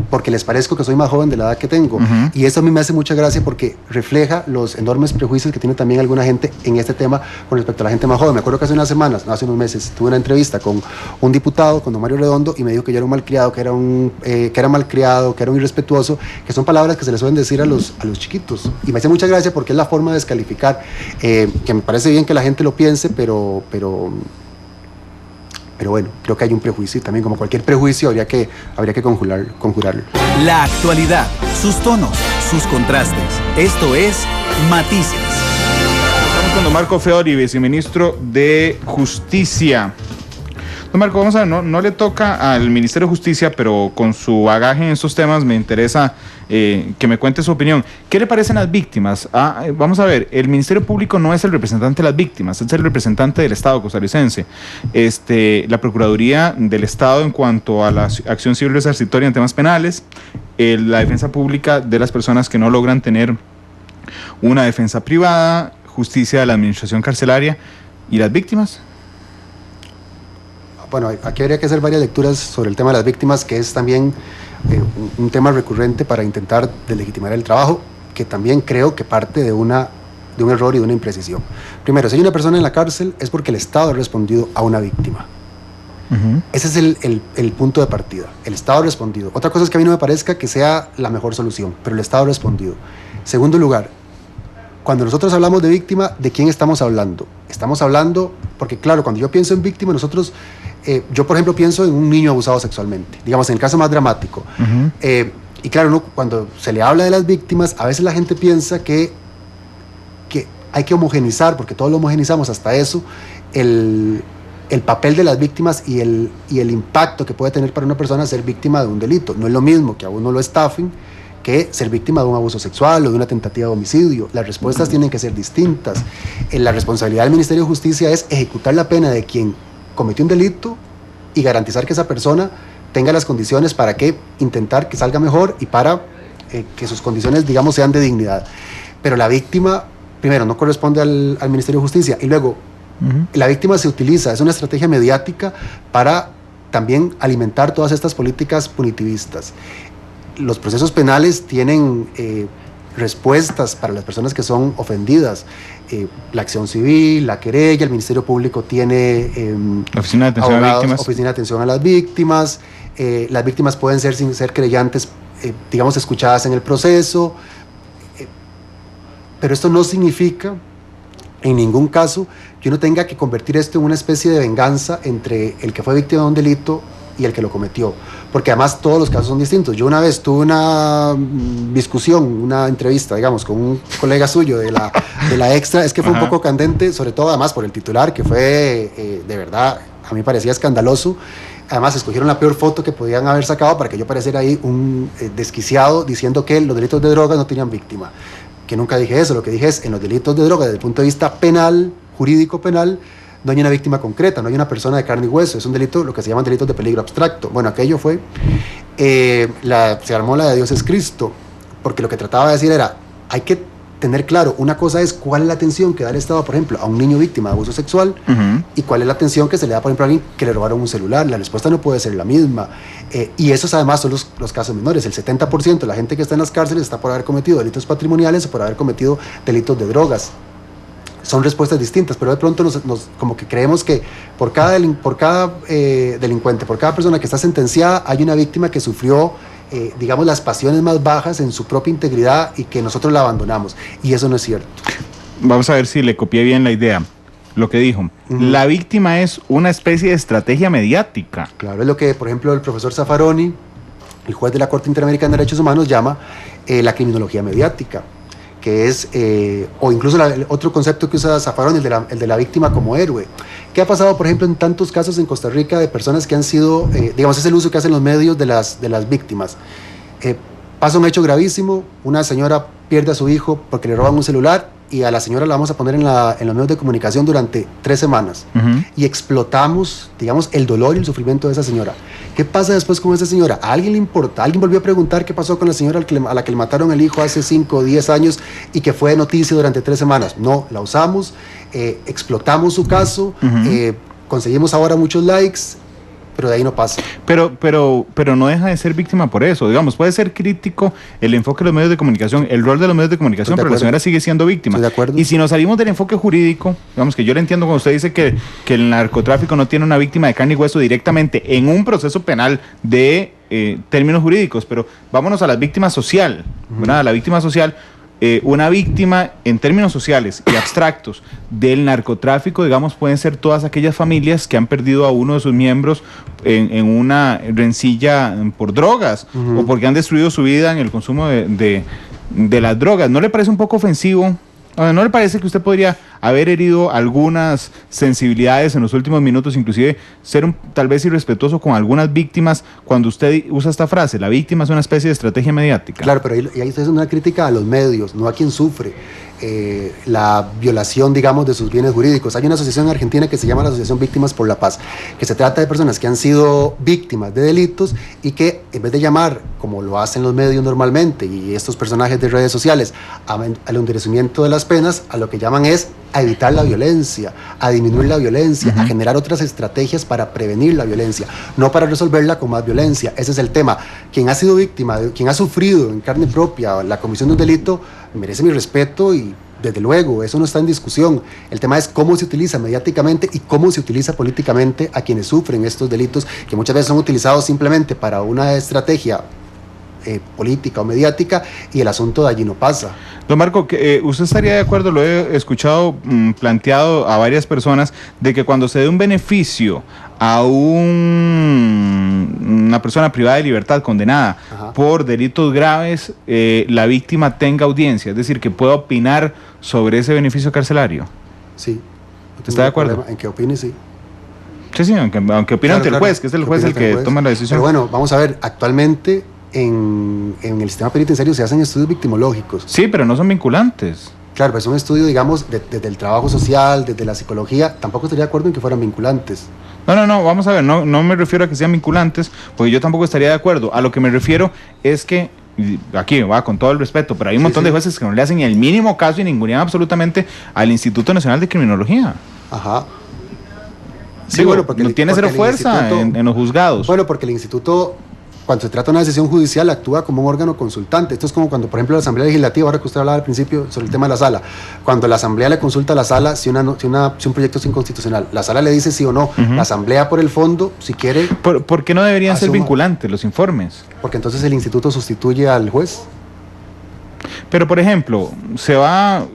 porque les parezco que soy más joven de la edad que tengo, y eso a mí me hace mucha gracia porque refleja los enormes prejuicios que tiene también alguna gente en este tema con respecto a la gente más joven. Me acuerdo que hace unos meses, tuve una entrevista con un diputado, con don Mario Redondo, y me dijo que yo era un malcriado, que era malcriado, que era un irrespetuoso, que son palabras que se les suelen decir a los chiquitos, y me hace mucha gracia porque es la forma de descalificar, que me parece bien que la gente lo piense, pero bueno, creo que hay un prejuicio y también como cualquier prejuicio habría que conjurarlo. La actualidad, sus tonos, sus contrastes. Esto es Matices. Estamos con don Marco Fioli, viceministro de Justicia. Don Marco, vamos a ver, no le toca al Ministerio de Justicia, pero con su bagaje en estos temas me interesa que me cuente su opinión. ¿Qué le parecen las víctimas? Vamos a ver, el Ministerio Público no es el representante de las víctimas, es el representante del Estado costarricense. La Procuraduría del Estado en cuanto a la acción civil resarcitoria en temas penales, la defensa pública de las personas que no logran tener una defensa privada, justicia de la administración carcelaria y las víctimas. Bueno, aquí habría que hacer varias lecturas sobre el tema de las víctimas, que es también un tema recurrente para intentar delegitimar el trabajo, que también creo que parte de un error y de una imprecisión. Primero, si hay una persona en la cárcel es porque el Estado ha respondido a una víctima. Ese es el punto de partida. El Estado ha respondido. Otra cosa es que a mí no me parezca que sea la mejor solución, pero el Estado ha respondido. Segundo lugar, cuando nosotros hablamos de víctima, ¿de quién estamos hablando? Estamos hablando, porque claro, cuando yo pienso en víctima, yo por ejemplo pienso en un niño abusado sexualmente, digamos en el caso más dramático. Y claro, cuando se le habla de las víctimas, a veces la gente piensa que hay que homogenizar, porque todos lo homogenizamos hasta eso, el el papel de las víctimas y el impacto que puede tener para una persona ser víctima de un delito. No es lo mismo que a uno lo estafen que ser víctima de un abuso sexual o de una tentativa de homicidio. Las respuestas tienen que ser distintas. La responsabilidad del Ministerio de Justicia es ejecutar la pena de quien cometió un delito y garantizar que esa persona tenga las condiciones para que intentar que salga mejor y para que sus condiciones, digamos, sean de dignidad. Pero la víctima, primero, no corresponde al Ministerio de Justicia, y luego la víctima se utiliza, es una estrategia mediática para también alimentar todas estas políticas punitivistas. Los procesos penales tienen respuestas para las personas que son ofendidas. La acción civil, la querella, el Ministerio Público tiene la Oficina de Atención a Víctimas. Oficina de Atención a las Víctimas. Las víctimas pueden ser, sin ser creyentes, digamos, escuchadas en el proceso. Pero esto no significa, en ningún caso, que uno tenga que convertir esto en una especie de venganza entre el que fue víctima de un delito y el que lo cometió, porque además todos los casos son distintos. Yo una vez tuve una discusión, una entrevista, digamos, con un colega suyo de la Extra, es que fue un poco candente, sobre todo además por el titular, que fue de verdad, a mí parecía escandaloso. Además escogieron la peor foto que podían haber sacado para que yo pareciera ahí un desquiciado diciendo que los delitos de drogas no tenían víctima, que nunca dije eso. Lo que dije es, en los delitos de drogas, desde el punto de vista penal, jurídico penal, no hay una víctima concreta, no hay una persona de carne y hueso, es un delito, lo que se llaman delitos de peligro abstracto. Bueno, aquello fue, se armó la de Dios es Cristo, porque lo que trataba de decir era, hay que tener claro, una cosa es cuál es la atención que da el Estado, por ejemplo, a un niño víctima de abuso sexual, y cuál es la atención que se le da, por ejemplo, a alguien que le robaron un celular. La respuesta no puede ser la misma, y esos además son los casos menores. El 70% de la gente que está en las cárceles está por haber cometido delitos patrimoniales o por haber cometido delitos de drogas. Son respuestas distintas, pero de pronto como que creemos que por cada delincuente, por cada persona que está sentenciada, hay una víctima que sufrió, digamos, las pasiones más bajas en su propia integridad y que nosotros la abandonamos. Y eso no es cierto. Vamos a ver si le copié bien la idea, lo que dijo. La víctima es una especie de estrategia mediática. Claro, es lo que, por ejemplo, el profesor Zaffaroni, el juez de la Corte Interamericana de Derechos Humanos, llama la criminología mediática, que es, o incluso otro concepto que usa Zaffaroni, el de la víctima como héroe. ¿Qué ha pasado, por ejemplo, en tantos casos en Costa Rica de personas que han sido, digamos, es el uso que hacen los medios de las víctimas? Pasa un hecho gravísimo, una señora pierde a su hijo porque le roban un celular, y a la señora la vamos a poner en los medios de comunicación durante 3 semanas, y explotamos, digamos, el dolor y el sufrimiento de esa señora. ¿Qué pasa después con esa señora? ¿A alguien le importa? ¿Alguien volvió a preguntar qué pasó con la señora a la que le mataron el hijo hace 5 o 10 años y que fue noticia durante 3 semanas? No, la usamos, explotamos su caso, conseguimos ahora muchos likes, pero de ahí no pasa. Pero no deja de ser víctima por eso. Digamos, puede ser crítico el enfoque de los medios de comunicación, el rol de los medios de comunicación, pero la señora sigue siendo víctima. Estoy de acuerdo. Y si nos salimos del enfoque jurídico, digamos que yo le entiendo cuando usted dice que el narcotráfico no tiene una víctima de carne y hueso directamente en un proceso penal de términos jurídicos, pero vámonos a la víctima social, ¿verdad? A la víctima social. Una víctima en términos sociales y abstractos del narcotráfico, digamos, pueden ser todas aquellas familias que han perdido a uno de sus miembros en una rencilla por drogas, o porque han destruido su vida en el consumo de las drogas. ¿No le parece un poco ofensivo? ¿No le parece que usted podría haber herido algunas sensibilidades en los últimos minutos, inclusive ser tal vez irrespetuoso con algunas víctimas cuando usted usa esta frase? La víctima es una especie de estrategia mediática. Claro, pero ahí está haciendo una crítica a los medios, no a quien sufre la violación, digamos, de sus bienes jurídicos. Hay una asociación en Argentina que se llama la Asociación Víctimas por la Paz, que se trata de personas que han sido víctimas de delitos y que, en vez de llamar, como lo hacen los medios normalmente y estos personajes de redes sociales, al endurecimiento de las penas, a lo que llaman es a evitar la violencia, a disminuir la violencia, a generar otras estrategias para prevenir la violencia, no para resolverla con más violencia. Ese es el tema. Quien ha sido víctima, quien ha sufrido en carne propia la comisión de un delito, merece mi respeto y, desde luego, eso no está en discusión. El tema es cómo se utiliza mediáticamente y cómo se utiliza políticamente a quienes sufren estos delitos, que muchas veces son utilizados simplemente para una estrategia política o mediática, y el asunto de allí no pasa. Don Marco, ¿usted estaría de acuerdo? Lo he escuchado planteado a varias personas, de que cuando se dé un beneficio a una persona privada de libertad condenada por delitos graves, la víctima tenga audiencia, es decir, que pueda opinar sobre ese beneficio carcelario? Sí. ¿Está de acuerdo? En que opine, sí. Sí, aunque opina ante el juez, que es el juez el que toma la decisión. Pero bueno, vamos a ver, actualmente en el sistema penitenciario se hacen estudios victimológicos. Sí, pero no son vinculantes. Claro, pues es un estudio, digamos, desde el trabajo social, desde la psicología. Tampoco estaría de acuerdo en que fueran vinculantes. No, vamos a ver, no me refiero a que sean vinculantes, porque yo tampoco estaría de acuerdo. A lo que me refiero es que, aquí va con todo el respeto, pero hay un montón de jueces que no le hacen ni el mínimo caso y ningunean absolutamente al Instituto Nacional de Criminología. Ajá. Sí, digo, bueno, porque no tiene cero fuerza en los juzgados. Bueno, porque el instituto, cuando se trata de una decisión judicial, actúa como un órgano consultante. Esto es como cuando, por ejemplo, la Asamblea Legislativa, ahora que usted hablaba al principio sobre el tema de la sala, cuando la Asamblea le consulta a la sala si un proyecto es inconstitucional, la sala le dice sí o no. La Asamblea, por el fondo, si quiere... ¿Por qué no deberían ser vinculantes los informes? Porque entonces el instituto sustituye al juez. Pero, por ejemplo, se va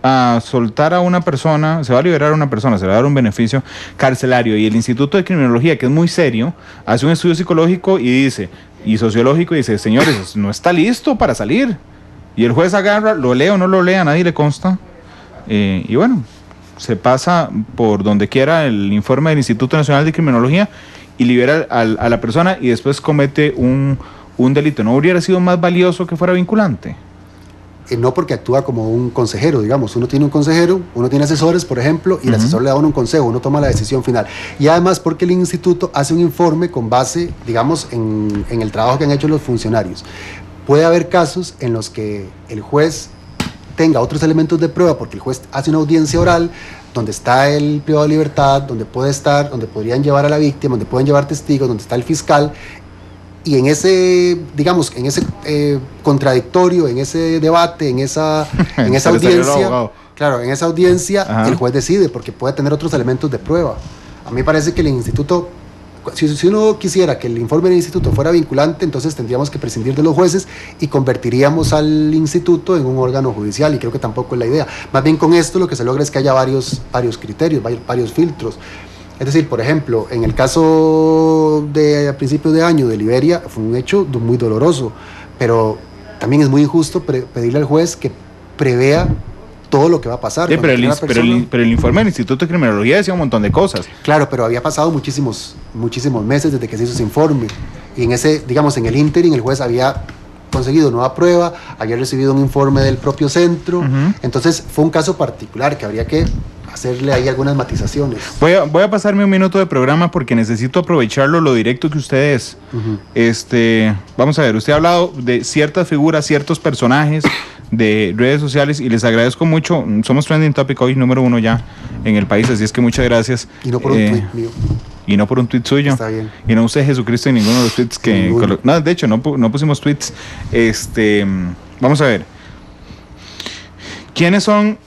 a soltar a una persona, se va a liberar a una persona, se le va a dar un beneficio carcelario, y el Instituto de Criminología, que es muy serio, hace un estudio psicológico y sociológico y dice, señores, no está listo para salir. Y el juez agarra, lo lee o no lo lee, a nadie le consta. Y bueno, se pasa por donde quiera el informe del Instituto Nacional de Criminología y libera a la persona y después comete un delito. ¿No hubiera sido más valioso que fuera vinculante? No, porque actúa como un consejero, digamos. Uno tiene un consejero, uno tiene asesores, por ejemplo, y el asesor le da un consejo, uno toma la decisión final. Y además porque el instituto hace un informe con base, digamos, en el trabajo que han hecho los funcionarios. Puede haber casos en los que el juez tenga otros elementos de prueba, porque el juez hace una audiencia oral donde está el privado de libertad, donde puede estar, donde podrían llevar a la víctima, donde pueden llevar testigos, donde está el fiscal. Y en ese, digamos, en ese contradictorio, en ese debate, en esa audiencia, claro, en esa audiencia, el juez decide, porque puede tener otros elementos de prueba. A mí me parece que el instituto, si uno quisiera que el informe del instituto fuera vinculante, entonces tendríamos que prescindir de los jueces y convertiríamos al instituto en un órgano judicial, y creo que tampoco es la idea. Más bien con esto lo que se logra es que haya varios criterios, varios filtros. Es decir, por ejemplo, en el caso de a principios de año de Liberia, fue un hecho muy doloroso, pero también es muy injusto pedirle al juez que prevea todo lo que va a pasar. Sí, pero el informe del Instituto de Criminología decía un montón de cosas. Claro, pero había pasado muchísimos meses desde que se hizo ese informe, y en ese, digamos, en el ínterin, el juez había conseguido nueva prueba, había recibido un informe del propio centro, entonces fue un caso particular que habría que hacerle ahí algunas matizaciones. Voy a pasarme un minuto de programa porque necesito aprovecharlo lo directo que usted es. Vamos a ver, usted ha hablado de ciertas figuras, ciertos personajes de redes sociales y les agradezco mucho. Somos Trending Topic hoy número 1 ya en el país, así es que muchas gracias. Y no por un tweet mío. Y no por un tweet suyo. Está bien. Y no usé Jesucristo en ninguno de los tweets que... No, de hecho, no pusimos tweets. Vamos a ver. ¿Quiénes son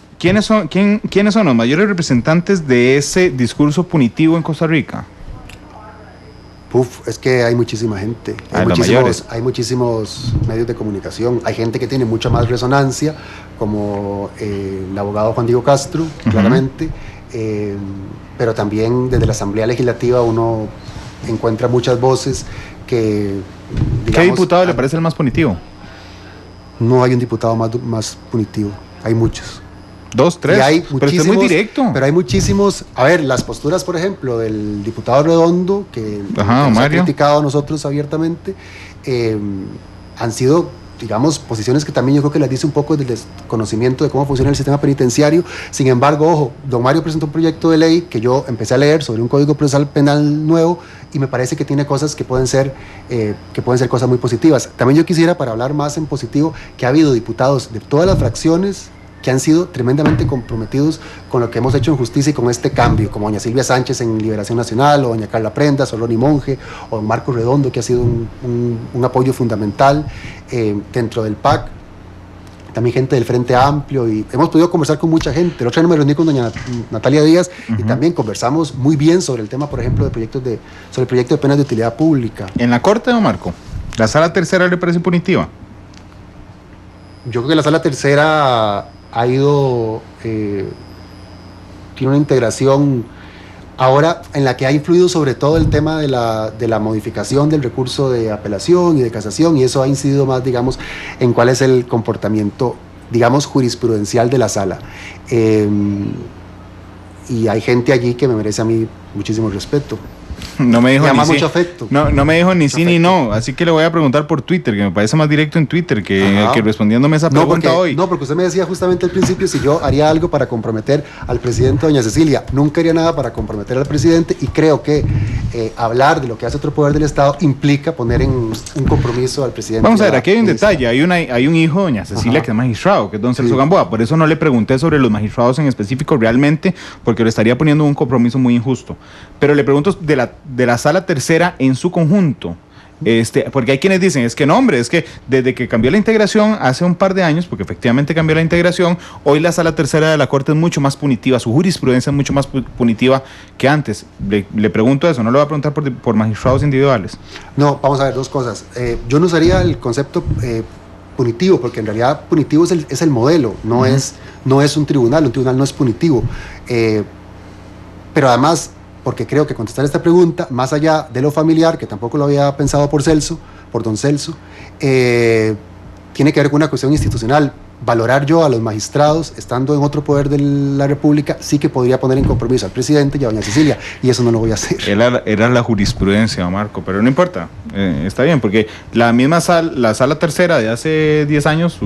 los mayores representantes de ese discurso punitivo en Costa Rica? Es que hay muchísima gente. Hay muchísimos medios de comunicación. Hay gente que tiene mucha más resonancia, como el abogado Juan Diego Castro, claramente. Pero también desde la Asamblea Legislativa uno encuentra muchas voces que, digamos, ¿qué diputado le parece el más punitivo? No hay un diputado más punitivo, hay muchos. 2, 3, pero usted es muy directo. Pero hay muchísimos, a ver, las posturas, por ejemplo, del diputado Redondo, que nos ha criticado a nosotros abiertamente, han sido, digamos, posiciones que también yo creo que las dice un poco del desconocimiento de cómo funciona el sistema penitenciario. Sin embargo, ojo, don Mario presentó un proyecto de ley que yo empecé a leer sobre un Código Procesal Penal nuevo y me parece que tiene cosas que pueden ser cosas muy positivas. También yo quisiera, para hablar más en positivo, que ha habido diputados de todas las fracciones que han sido tremendamente comprometidos con lo que hemos hecho en justicia y con este cambio, como doña Silvia Sánchez en Liberación Nacional, o doña Carla Prendas, o Ronnie Monge, o don Marco Redondo, que ha sido un apoyo fundamental dentro del PAC. También gente del Frente Amplio, y hemos podido conversar con mucha gente. El otro día me reuní con doña Natalia Díaz y también conversamos muy bien sobre el tema, por ejemplo, sobre el proyecto de penas de utilidad pública. ¿En la Corte, don Marco, la Sala Tercera le parece punitiva? Yo creo que la Sala Tercera ha ido, tiene una integración ahora en la que ha influido sobre todo el tema de la modificación del recurso de apelación y de casación, y eso ha incidido más, digamos, en cuál es el comportamiento, digamos, jurisprudencial de la sala. y hay gente allí que me merece a mí muchísimo respeto. No me dijo ni mucho afecto. No me dijo ni sí ni no, así que le voy a preguntar por Twitter, que me parece más directo en Twitter que respondiéndome esa pregunta hoy. No, porque usted me decía justamente al principio si yo haría algo para comprometer al presidente doña Cecilia. Nunca haría nada para comprometer al presidente, y creo que hablar de lo que hace otro poder del Estado implica poner en un compromiso al presidente. Vamos a ver, aquí hay un detalle, hay un hijo de doña Cecilia que es magistrado, que es don Celso Gamboa. Por eso no le pregunté sobre los magistrados en específico realmente, porque le estaría poniendo un compromiso muy injusto. Pero le pregunto de la sala tercera en su conjunto, porque hay quienes dicen, es que no, hombre, es que desde que cambió la integración hace un par de años, porque efectivamente cambió la integración, hoy la sala tercera de la Corte es mucho más punitiva, su jurisprudencia es mucho más punitiva que antes. Le pregunto eso, no le voy a preguntar por magistrados individuales. No, vamos a ver, dos cosas. Yo no usaría el concepto punitivo, porque en realidad punitivo es el modelo, no es un tribunal no es punitivo. Pero además, porque creo que contestar esta pregunta, más allá de lo familiar, que tampoco lo había pensado por don Celso, tiene que ver con una cuestión institucional. Valorar yo a los magistrados, estando en otro poder de la República, sí que podría poner en compromiso al presidente y a doña Cecilia, y eso no lo voy a hacer. Era la jurisprudencia, Marco, pero no importa, está bien, porque la sala tercera de hace 10 años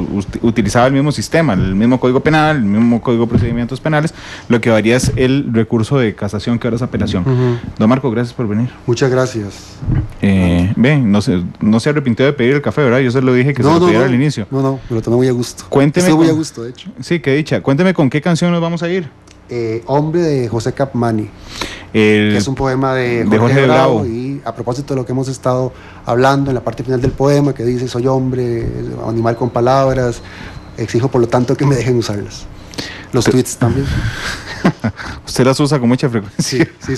utilizaba el mismo sistema, el mismo código penal, el mismo código de procedimientos penales, lo que varía es el recurso de casación, que ahora es apelación. Don Marco, gracias por venir. Muchas gracias. No se arrepintió de pedir el café, ¿verdad? Yo se lo dije que se lo pidiera al inicio. No, me lo tomé muy a gusto. Cuénteme. Estoy muy a gusto, de hecho. Sí, qué dicha. Cuénteme con qué canción nos vamos a ir. Hombre, de José Capmany, que es un poema de Jorge Bravo. Y a propósito de lo que hemos estado hablando en la parte final del poema, que dice: soy hombre, animal con palabras, exijo por lo tanto que me dejen usarlas. Los tweets también. Usted las usa con mucha frecuencia. Sí.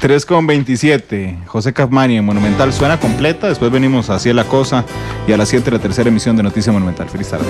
3:27, José Capmany en Monumental. Suena completa, después venimos Así es la cosa, y a las 7 la tercera emisión de Noticia Monumental. Feliz tarde.